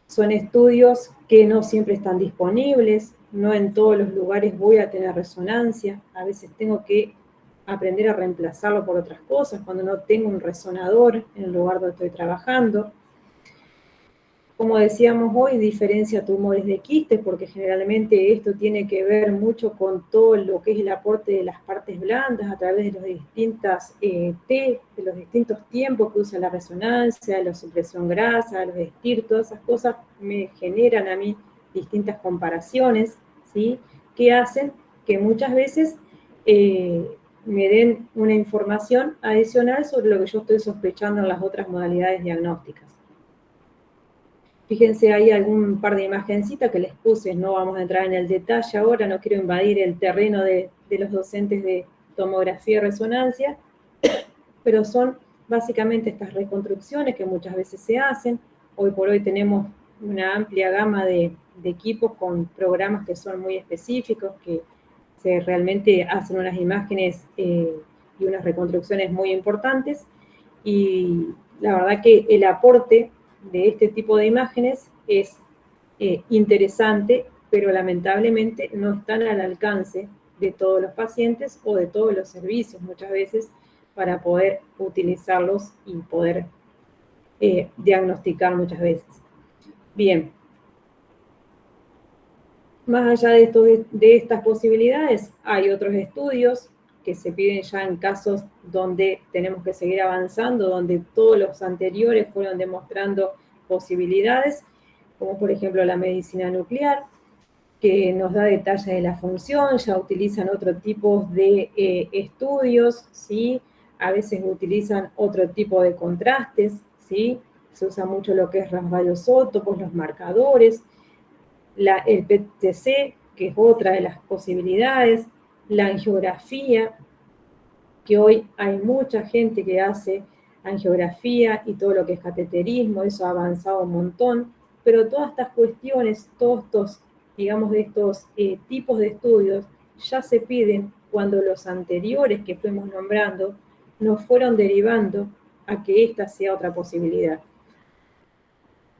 Son estudios que no siempre están disponibles, no en todos los lugares voy a tener resonancia, a veces tengo que aprender a reemplazarlo por otras cosas, cuando no tengo un resonador en el lugar donde estoy trabajando. Como decíamos hoy, diferencia tumores de quistes, porque generalmente esto tiene que ver mucho con todo lo que es el aporte de las partes blandas a través de los distintos tiempos que usa la resonancia, la supresión grasa, los STIR, todas esas cosas me generan a mí distintas comparaciones, ¿sí? Que hacen que muchas veces me den una información adicional sobre lo que yo estoy sospechando en las otras modalidades diagnósticas. Fíjense ahí algún par de imagencitas que les puse, no vamos a entrar en el detalle ahora, no quiero invadir el terreno de los docentes de tomografía y resonancia, pero son básicamente estas reconstrucciones que muchas veces se hacen. Hoy por hoy tenemos una amplia gama de equipos con programas que son muy específicos, que se realmente hacen unas imágenes y unas reconstrucciones muy importantes, y la verdad que el aporte de este tipo de imágenes es interesante, pero lamentablemente no están al alcance de todos los pacientes o de todos los servicios muchas veces para poder utilizarlos y poder diagnosticar muchas veces. Bien. Más allá de estas posibilidades, hay otros estudios que se piden ya en casos donde tenemos que seguir avanzando, donde todos los anteriores fueron demostrando posibilidades, como por ejemplo la medicina nuclear, que nos da detalles de la función, ya utilizan otro tipo de estudios, ¿sí? A veces utilizan otro tipo de contrastes, ¿sí? Se usa mucho lo que es los radioisótopos, los marcadores, el PET-CT, que es otra de las posibilidades, la angiografía, que hoy hay mucha gente que hace angiografía y todo lo que es cateterismo, eso ha avanzado un montón, pero todas estas cuestiones, todos estos, digamos, de estos tipos de estudios ya se piden cuando los anteriores que fuimos nombrando nos fueron derivando a que esta sea otra posibilidad.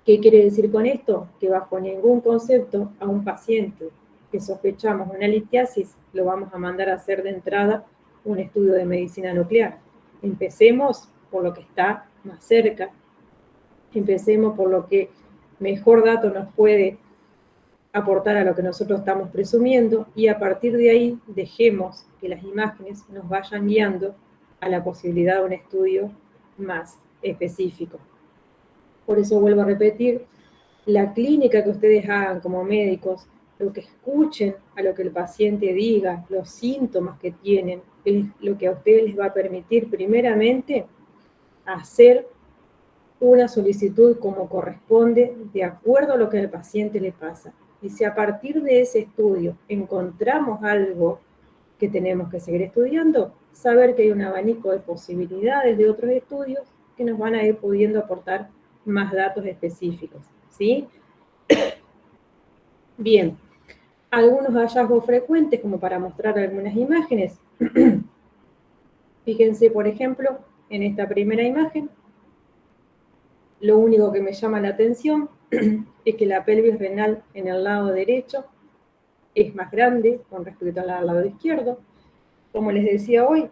¿Qué quiere decir con esto? Que bajo ningún concepto a un paciente que sospechamos una litiasis lo vamos a mandar a hacer de entrada un estudio de medicina nuclear. Empecemos por lo que está más cerca, empecemos por lo que mejor dato nos puede aportar a lo que nosotros estamos presumiendo y a partir de ahí dejemos que las imágenes nos vayan guiando a la posibilidad de un estudio más específico. Por eso vuelvo a repetir, la clínica que ustedes hagan como médicos, lo que escuchen a lo que el paciente diga, los síntomas que tienen, es lo que a ustedes les va a permitir primeramente hacer una solicitud como corresponde de acuerdo a lo que al paciente le pasa. Y si a partir de ese estudio encontramos algo que tenemos que seguir estudiando, saber que hay un abanico de posibilidades de otros estudios que nos van a ir pudiendo aportar más datos específicos, ¿sí? Bien, algunos hallazgos frecuentes, como para mostrar algunas imágenes. Fíjense, por ejemplo, en esta primera imagen, lo único que me llama la atención es que la pelvis renal en el lado derecho es más grande con respecto al lado izquierdo. Como les decía hoy,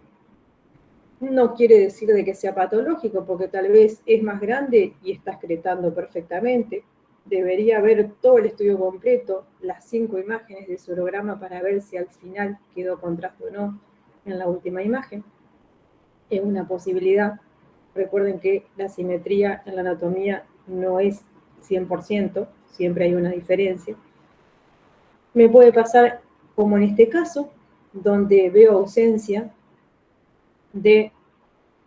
no quiere decir de que sea patológico, porque tal vez es más grande y está excretando perfectamente. Debería ver todo el estudio completo, las 5 imágenes de su urograma para ver si al final quedó contraste o no en la última imagen. Es una posibilidad. Recuerden que la simetría en la anatomía no es 100%, siempre hay una diferencia. Me puede pasar, como en este caso, donde veo ausencia de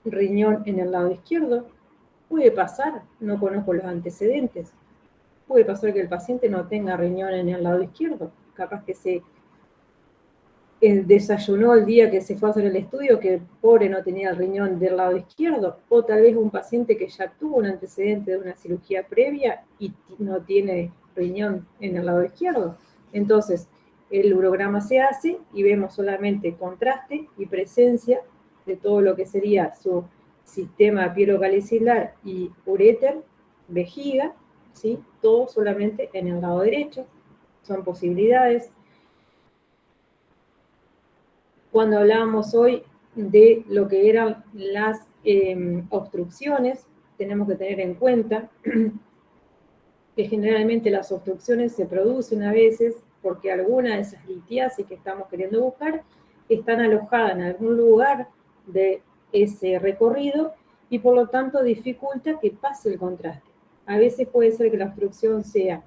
riñón en el lado izquierdo. Puede pasar, no conozco los antecedentes, puede pasar que el paciente no tenga riñón en el lado izquierdo, capaz que se desayunó el día que se fue a hacer el estudio, que el pobre no tenía el riñón del lado izquierdo, o tal vez un paciente que ya tuvo un antecedente de una cirugía previa y no tiene riñón en el lado izquierdo. Entonces, el urograma se hace y vemos solamente contraste y presencia de todo lo que sería su sistema pielocalicilar y uréter, vejiga, ¿sí? Todo solamente en el lado derecho. Son posibilidades. Cuando hablábamos hoy de lo que eran las obstrucciones, tenemos que tener en cuenta que generalmente las obstrucciones se producen a veces porque alguna de esas litiasis que estamos queriendo buscar están alojadas en algún lugar de ese recorrido y por lo tanto dificulta que pase el contraste. A veces puede ser que la obstrucción sea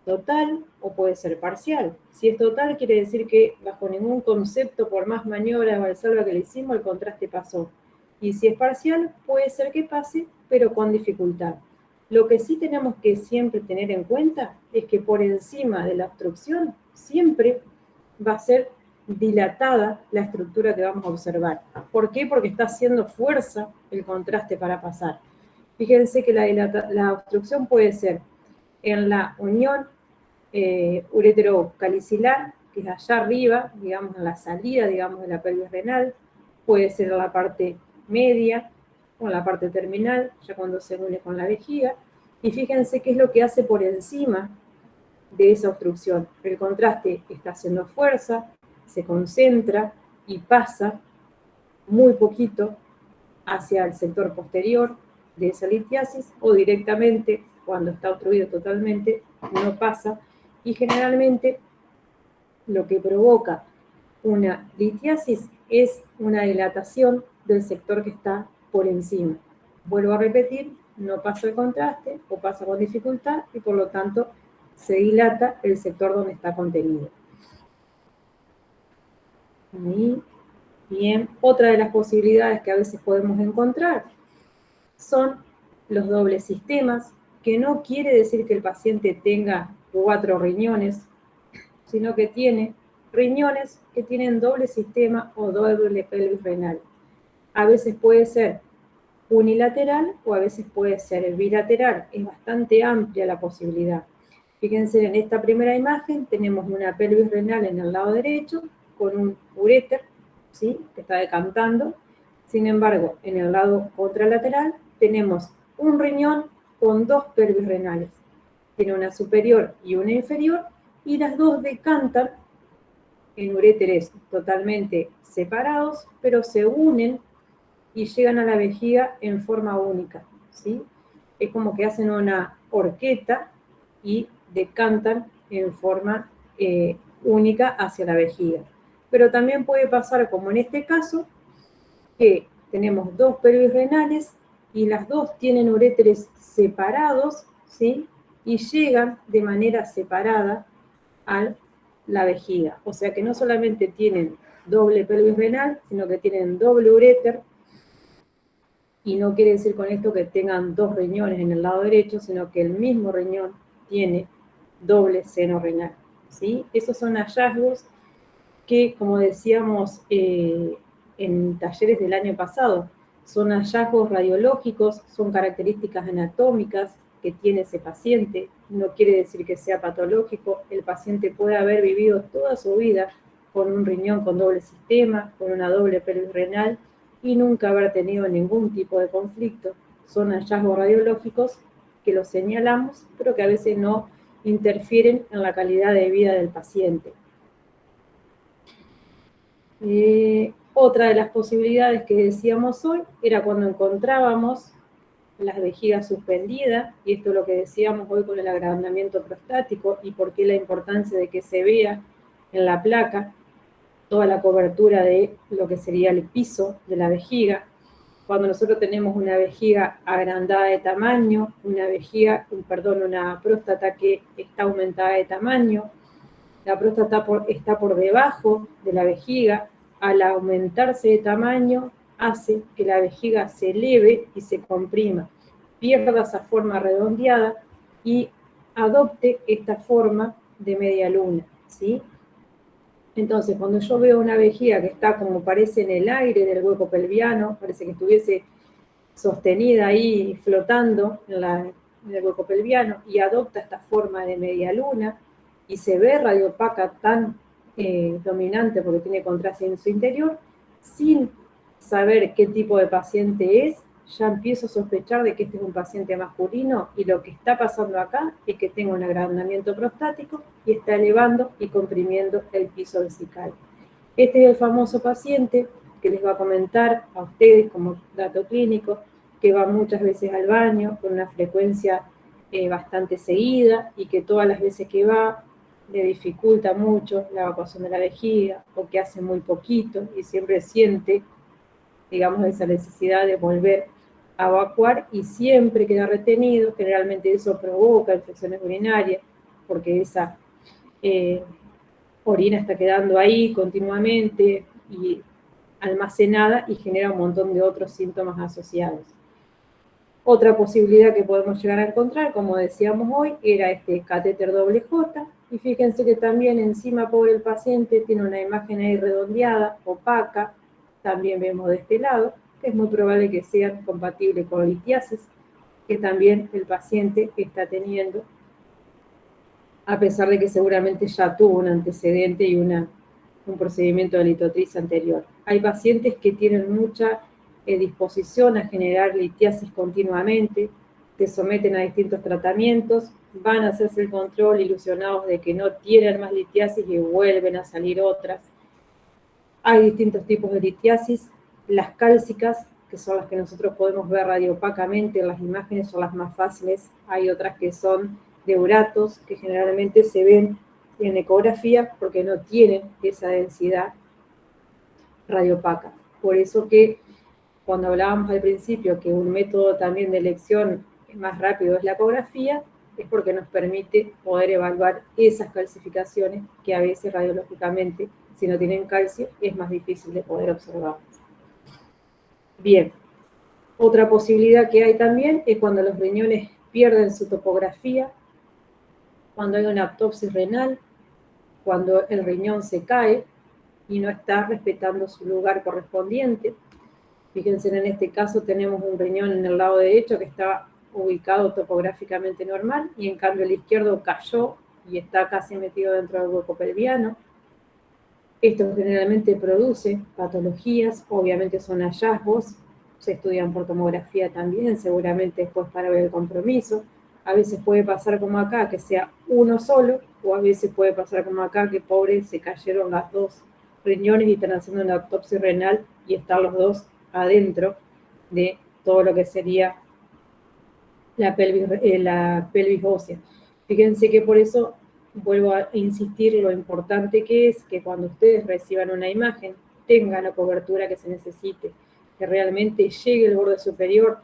total o puede ser parcial. Si es total, quiere decir que bajo ningún concepto, por más maniobra valsalva que le hicimos, el contraste pasó. Y si es parcial, puede ser que pase, pero con dificultad. Lo que sí tenemos que siempre tener en cuenta es que por encima de la obstrucción siempre va a ser dilatada la estructura que vamos a observar. ¿Por qué? Porque está haciendo fuerza el contraste para pasar. Fíjense que la obstrucción puede ser en la unión ureterocalicilar, que es allá arriba, digamos, en la salida, digamos, de la pelvis renal, puede ser en la parte media o en la parte terminal, ya cuando se une con la vejiga, y fíjense qué es lo que hace por encima de esa obstrucción. El contraste está haciendo fuerza, se concentra y pasa muy poquito hacia el sector posterior de esa litiasis o directamente, cuando está obstruido totalmente, no pasa. Y generalmente lo que provoca una litiasis es una dilatación del sector que está por encima. Vuelvo a repetir, no pasa el contraste o pasa con dificultad y por lo tanto se dilata el sector donde está contenido. Ahí. Bien, otra de las posibilidades que a veces podemos encontrar son los dobles sistemas, que no quiere decir que el paciente tenga 4 riñones, sino que tiene riñones que tienen doble sistema o doble pelvis renal. A veces puede ser unilateral o a veces puede ser bilateral. Es bastante amplia la posibilidad. Fíjense, en esta primera imagen tenemos una pelvis renal en el lado derecho con un uréter, ¿sí?, que está decantando. Sin embargo, en el lado contralateral tenemos un riñón con 2 pelvis renales. Tiene una superior y una inferior, y las dos decantan en uréteres totalmente separados, pero se unen y llegan a la vejiga en forma única, ¿sí? Es como que hacen una horqueta y decantan en forma única hacia la vejiga. Pero también puede pasar, como en este caso, que tenemos 2 pelvis renales y las dos tienen uréteres separados, ¿sí?, y llegan de manera separada a la vejiga. O sea que no solamente tienen doble pelvis renal, sino que tienen doble uréter, y no quiere decir con esto que tengan 2 riñones en el lado derecho, sino que el mismo riñón tiene doble seno renal, ¿sí? Esos son hallazgos que, como decíamos en talleres del año pasado, son hallazgos radiológicos, son características anatómicas que tiene ese paciente, no quiere decir que sea patológico. El paciente puede haber vivido toda su vida con un riñón con doble sistema, con una doble pelvis renal y nunca haber tenido ningún tipo de conflicto. Son hallazgos radiológicos que los señalamos, pero que a veces no interfieren en la calidad de vida del paciente. Otra de las posibilidades que decíamos hoy era cuando encontrábamos las vejigas suspendidas, y esto es lo que decíamos hoy con el agrandamiento prostático y por qué la importancia de que se vea en la placa toda la cobertura de lo que sería el piso de la vejiga. Cuando nosotros tenemos una vejiga agrandada de tamaño, una próstata que está aumentada de tamaño, la próstata está por debajo de la vejiga, al aumentarse de tamaño hace que la vejiga se eleve y se comprima, pierda esa forma redondeada y adopte esta forma de media luna, ¿sí? Entonces, cuando yo veo una vejiga que está como parece en el aire del hueco pelviano, parece que estuviese sostenida ahí, flotando en el hueco pelviano, y adopta esta forma de media luna, y se ve radiopaca tan dominante porque tiene contraste en su interior, sin saber qué tipo de paciente es, ya empiezo a sospechar de que este es un paciente masculino, y lo que está pasando acá es que tengo un agrandamiento prostático y está elevando y comprimiendo el piso vesical. Este es el famoso paciente que les va a comentar a ustedes como dato clínico, que va muchas veces al baño con una frecuencia bastante seguida, y que todas las veces que va le dificulta mucho la evacuación de la vejiga, o que hace muy poquito y siempre siente, digamos, esa necesidad de volver a evacuar y siempre queda retenido. Generalmente eso provoca infecciones urinarias, porque esa orina está quedando ahí continuamente y almacenada y genera un montón de otros síntomas asociados. Otra posibilidad que podemos llegar a encontrar, como decíamos hoy, era este catéter doble J, y fíjense que también encima, pobre el paciente, tiene una imagen ahí redondeada, opaca, también vemos de este lado, que es muy probable que sean compatibles con litiasis, que también el paciente está teniendo, a pesar de que seguramente ya tuvo un antecedente y un procedimiento de litotriz anterior. Hay pacientes que tienen mucha disposición a generar litiasis continuamente, se someten a distintos tratamientos, van a hacerse el control ilusionados de que no tienen más litiasis y vuelven a salir otras. Hay distintos tipos de litiasis. Las cálcicas, que son las que nosotros podemos ver radiopacamente en las imágenes, son las más fáciles. Hay otras que son de uratos, que generalmente se ven en ecografía porque no tienen esa densidad radiopaca. Por eso que cuando hablábamos al principio que un método también de elección más rápido es la ecografía, es porque nos permite poder evaluar esas calcificaciones que a veces radiológicamente, si no tienen calcio, es más difícil de poder observar. Bien, otra posibilidad que hay también es cuando los riñones pierden su topografía, cuando hay una apoptosis renal, cuando el riñón se cae y no está respetando su lugar correspondiente. Fíjense, en este caso tenemos un riñón en el lado derecho que está ubicado topográficamente normal, y en cambio el izquierdo cayó y está casi metido dentro del hueco pelviano. Esto generalmente produce patologías, obviamente son hallazgos, se estudian por tomografía también, seguramente después para ver el compromiso. A veces puede pasar como acá, que sea uno solo, o a veces puede pasar como acá, que pobre, se cayeron las dos riñones y están haciendo una autopsia renal y están los dos adentro de todo lo que sería la pelvis ósea. Fíjense que por eso vuelvo a insistir lo importante que es que cuando ustedes reciban una imagen tengan la cobertura que se necesite, que realmente llegue el borde superior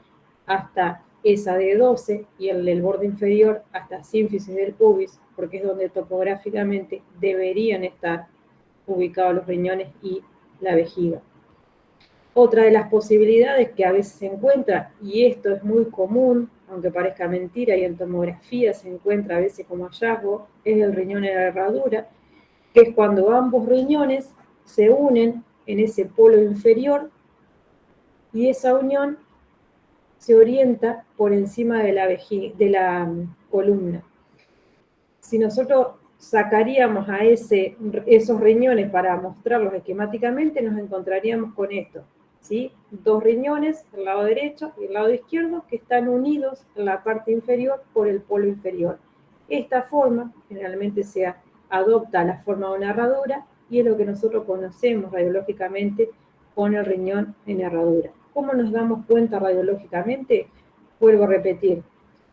hasta esa D12 y el borde inferior hasta sínfisis del pubis, porque es donde topográficamente deberían estar ubicados los riñones y la vejiga. Otra de las posibilidades que a veces se encuentra, y esto es muy común, aunque parezca mentira, y en tomografía se encuentra a veces como hallazgo, es el riñón en la herradura, que es cuando ambos riñones se unen en ese polo inferior, y esa unión se orienta por encima de la columna. Si nosotros sacaríamos a esos riñones para mostrarlos esquemáticamente, nos encontraríamos con esto, ¿sí? 2 riñones, el lado derecho y el lado izquierdo, que están unidos en la parte inferior por el polo inferior. Esta forma generalmente se adopta la forma de una herradura y es lo que nosotros conocemos radiológicamente con el riñón en herradura. ¿Cómo nos damos cuenta radiológicamente? Vuelvo a repetir,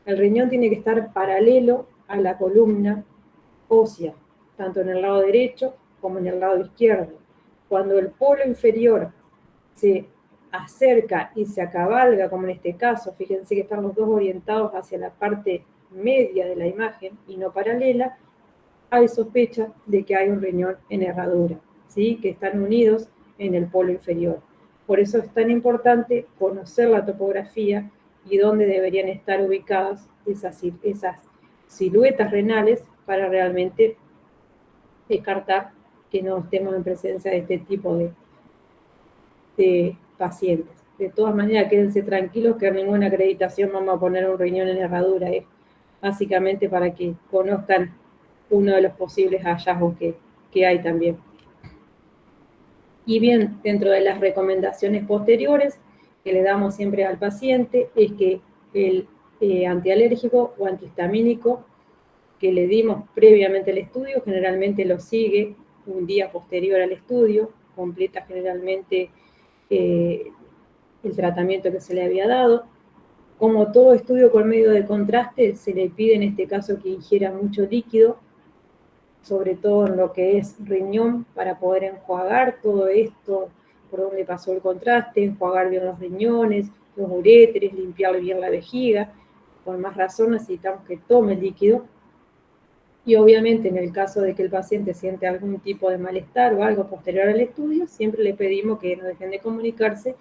el riñón tiene que estar paralelo a la columna ósea, tanto en el lado derecho como en el lado izquierdo. Cuando el polo inferior se acerca y se acabalga, como en este caso, fíjense que están los dos orientados hacia la parte media de la imagen y no paralela, hay sospecha de que hay un riñón en herradura, ¿sí? Que están unidos en el polo inferior. Por eso es tan importante conocer la topografía y dónde deberían estar ubicadas esas siluetas renales para realmente descartar que no estemos en presencia de este tipo de pacientes. De todas maneras, quédense tranquilos que en ninguna acreditación vamos a poner un riñón en herradura, es básicamente para que conozcan uno de los posibles hallazgos que hay también. Y bien, dentro de las recomendaciones posteriores que le damos siempre al paciente es que el antialérgico o antihistamínico que le dimos previamente al estudio generalmente lo sigue un día posterior al estudio, completa generalmente el tratamiento que se le había dado. Como todo estudio con medio de contraste, se le pide en este caso que ingiera mucho líquido, sobre todo en lo que es riñón, para poder enjuagar todo esto por donde pasó el contraste, enjuagar bien los riñones, los uréteres, limpiar bien la vejiga. Por más razón necesitamos que tome líquido. Y obviamente en el caso de que el paciente siente algún tipo de malestar o algo posterior al estudio, siempre le pedimos que no dejen de comunicarse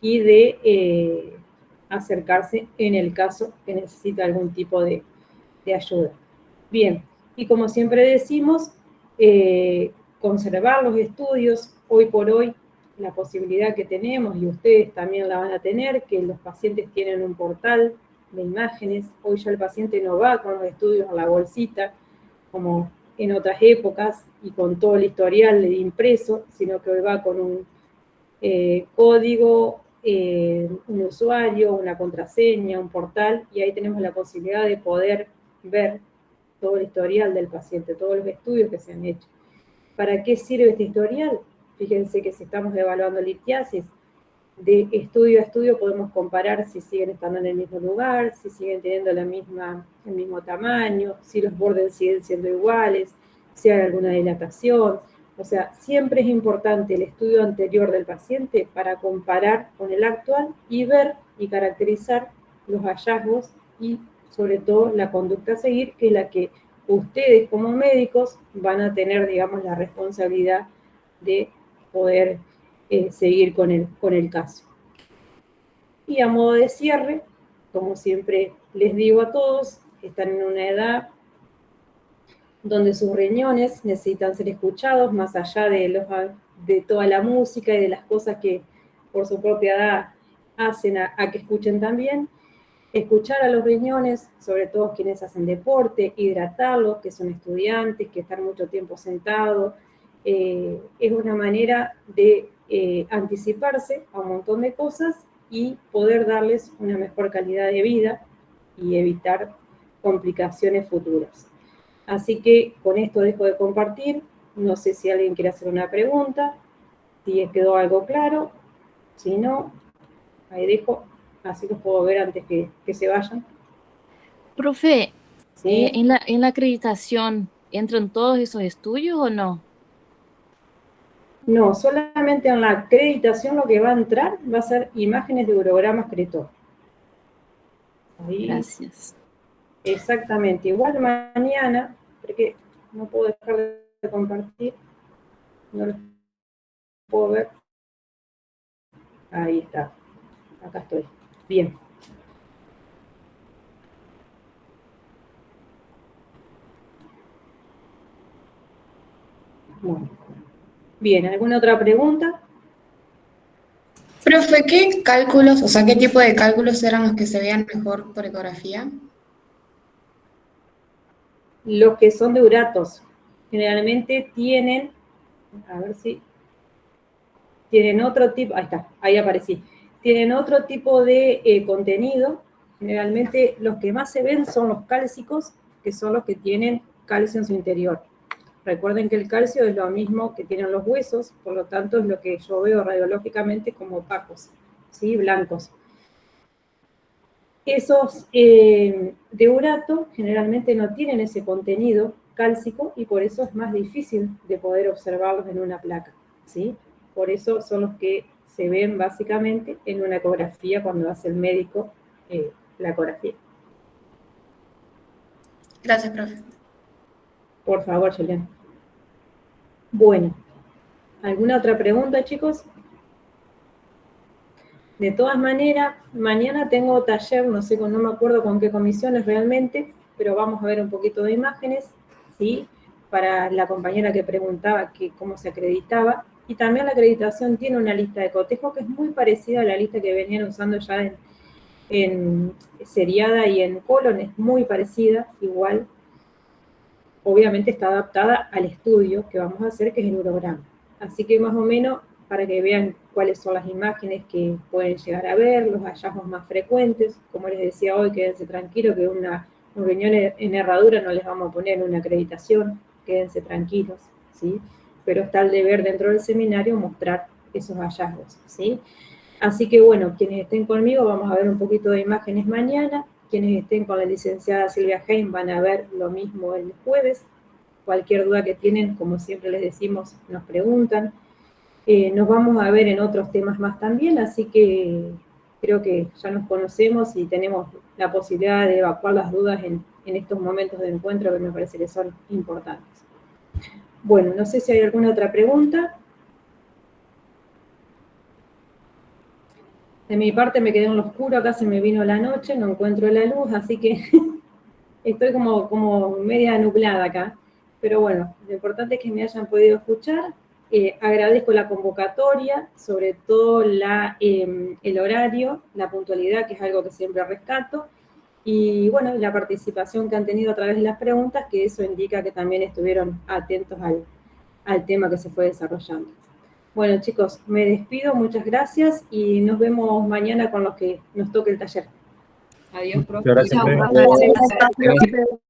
y de acercarse en el caso que necesita algún tipo de ayuda. Bien, y como siempre decimos, conservar los estudios. Hoy por hoy la posibilidad que tenemos, y ustedes también la van a tener, que los pacientes tienen un portal de imágenes. Hoy ya el paciente no va con los estudios en la bolsita, como en otras épocas, y con todo el historial de impreso, sino que hoy va con un código, un usuario, una contraseña, un portal, y ahí tenemos la posibilidad de poder ver todo el historial del paciente, todos los estudios que se han hecho. ¿Para qué sirve este historial? Fíjense que si estamos evaluando litiasis, de estudio a estudio podemos comparar si siguen estando en el mismo lugar, si siguen teniendo el mismo tamaño, si los bordes siguen siendo iguales, si hay alguna dilatación. O sea, siempre es importante el estudio anterior del paciente para comparar con el actual y ver y caracterizar los hallazgos y sobre todo la conducta a seguir, que es la que ustedes como médicos van a tener, digamos, la responsabilidad de poder seguir con el caso. Y a modo de cierre, como siempre les digo a todos, están en una edad donde sus riñones necesitan ser escuchados, más allá de toda la música y de las cosas que por su propia edad hacen a que escuchen también. Escuchar a los riñones, sobre todo quienes hacen deporte, hidratarlos, que son estudiantes, que están mucho tiempo sentados, es una manera de anticiparse a un montón de cosas y poder darles una mejor calidad de vida y evitar complicaciones futuras. Así que con esto dejo de compartir. No sé si alguien quiere hacer una pregunta, si quedó algo claro. Si no, ahí dejo, así los puedo ver antes que se vayan. Profe, ¿Sí? en la acreditación, ¿entran todos esos estudios o no? No, solamente en la acreditación lo que va a entrar va a ser imágenes de urograma excretor. Ahí. Gracias. Exactamente. Igual mañana, porque no puedo dejar de compartir, no lo puedo ver. Ahí está. Acá estoy. Bien. Bueno. Bien, ¿alguna otra pregunta? Profe, ¿qué cálculos, o sea, qué tipo de cálculos eran los que se veían mejor por ecografía? Los que son de uratos, generalmente tienen, a ver si, tienen otro tipo, ahí está, ahí aparecí, tienen otro tipo de contenido. Generalmente los que más se ven son los cálcicos, que son los que tienen calcio en su interior. Recuerden que el calcio es lo mismo que tienen los huesos, por lo tanto es lo que yo veo radiológicamente como opacos, ¿sí? Blancos. Esos de urato generalmente no tienen ese contenido cálcico y por eso es más difícil de poder observarlos en una placa, ¿sí? Por eso son los que se ven básicamente en una ecografía cuando hace el médico la ecografía. Gracias, profe. Por favor, Julián. Bueno, ¿alguna otra pregunta, chicos? De todas maneras, mañana tengo taller, no me acuerdo con qué comisiones realmente, pero vamos a ver un poquito de imágenes, ¿sí? Para la compañera que preguntaba que cómo se acreditaba. Y también la acreditación tiene una lista de cotejo que es muy parecida a la lista que venían usando ya en seriada y en colon, es muy parecida, igual. Obviamente está adaptada al estudio que vamos a hacer, que es el urograma. Así que más o menos, para que vean cuáles son las imágenes que pueden llegar a ver, los hallazgos más frecuentes. Como les decía hoy, quédense tranquilos que un riñón en herradura no les vamos a poner una acreditación, quédense tranquilos, ¿sí? Pero está el deber dentro del seminario mostrar esos hallazgos, ¿sí? Así que bueno, quienes estén conmigo vamos a ver un poquito de imágenes mañana. Quienes estén con la licenciada Silvia Heim van a ver lo mismo el jueves. Cualquier duda que tienen, como siempre les decimos, nos preguntan. Nos vamos a ver en otros temas más también, así que creo que ya nos conocemos y tenemos la posibilidad de evacuar las dudas en estos momentos de encuentro que me parece que son importantes. Bueno, no sé si hay alguna otra pregunta. De mi parte me quedé en lo oscuro, acá se me vino la noche, no encuentro la luz, así que estoy como media nublada acá. Pero bueno, lo importante es que me hayan podido escuchar. Agradezco la convocatoria, sobre todo el horario, la puntualidad, que es algo que siempre rescato. Y bueno, la participación que han tenido a través de las preguntas, que eso indica que también estuvieron atentos al tema que se fue desarrollando. Bueno, chicos, me despido, muchas gracias y nos vemos mañana con los que nos toque el taller. Adiós, profe. Gracias, Chao, profe. profe.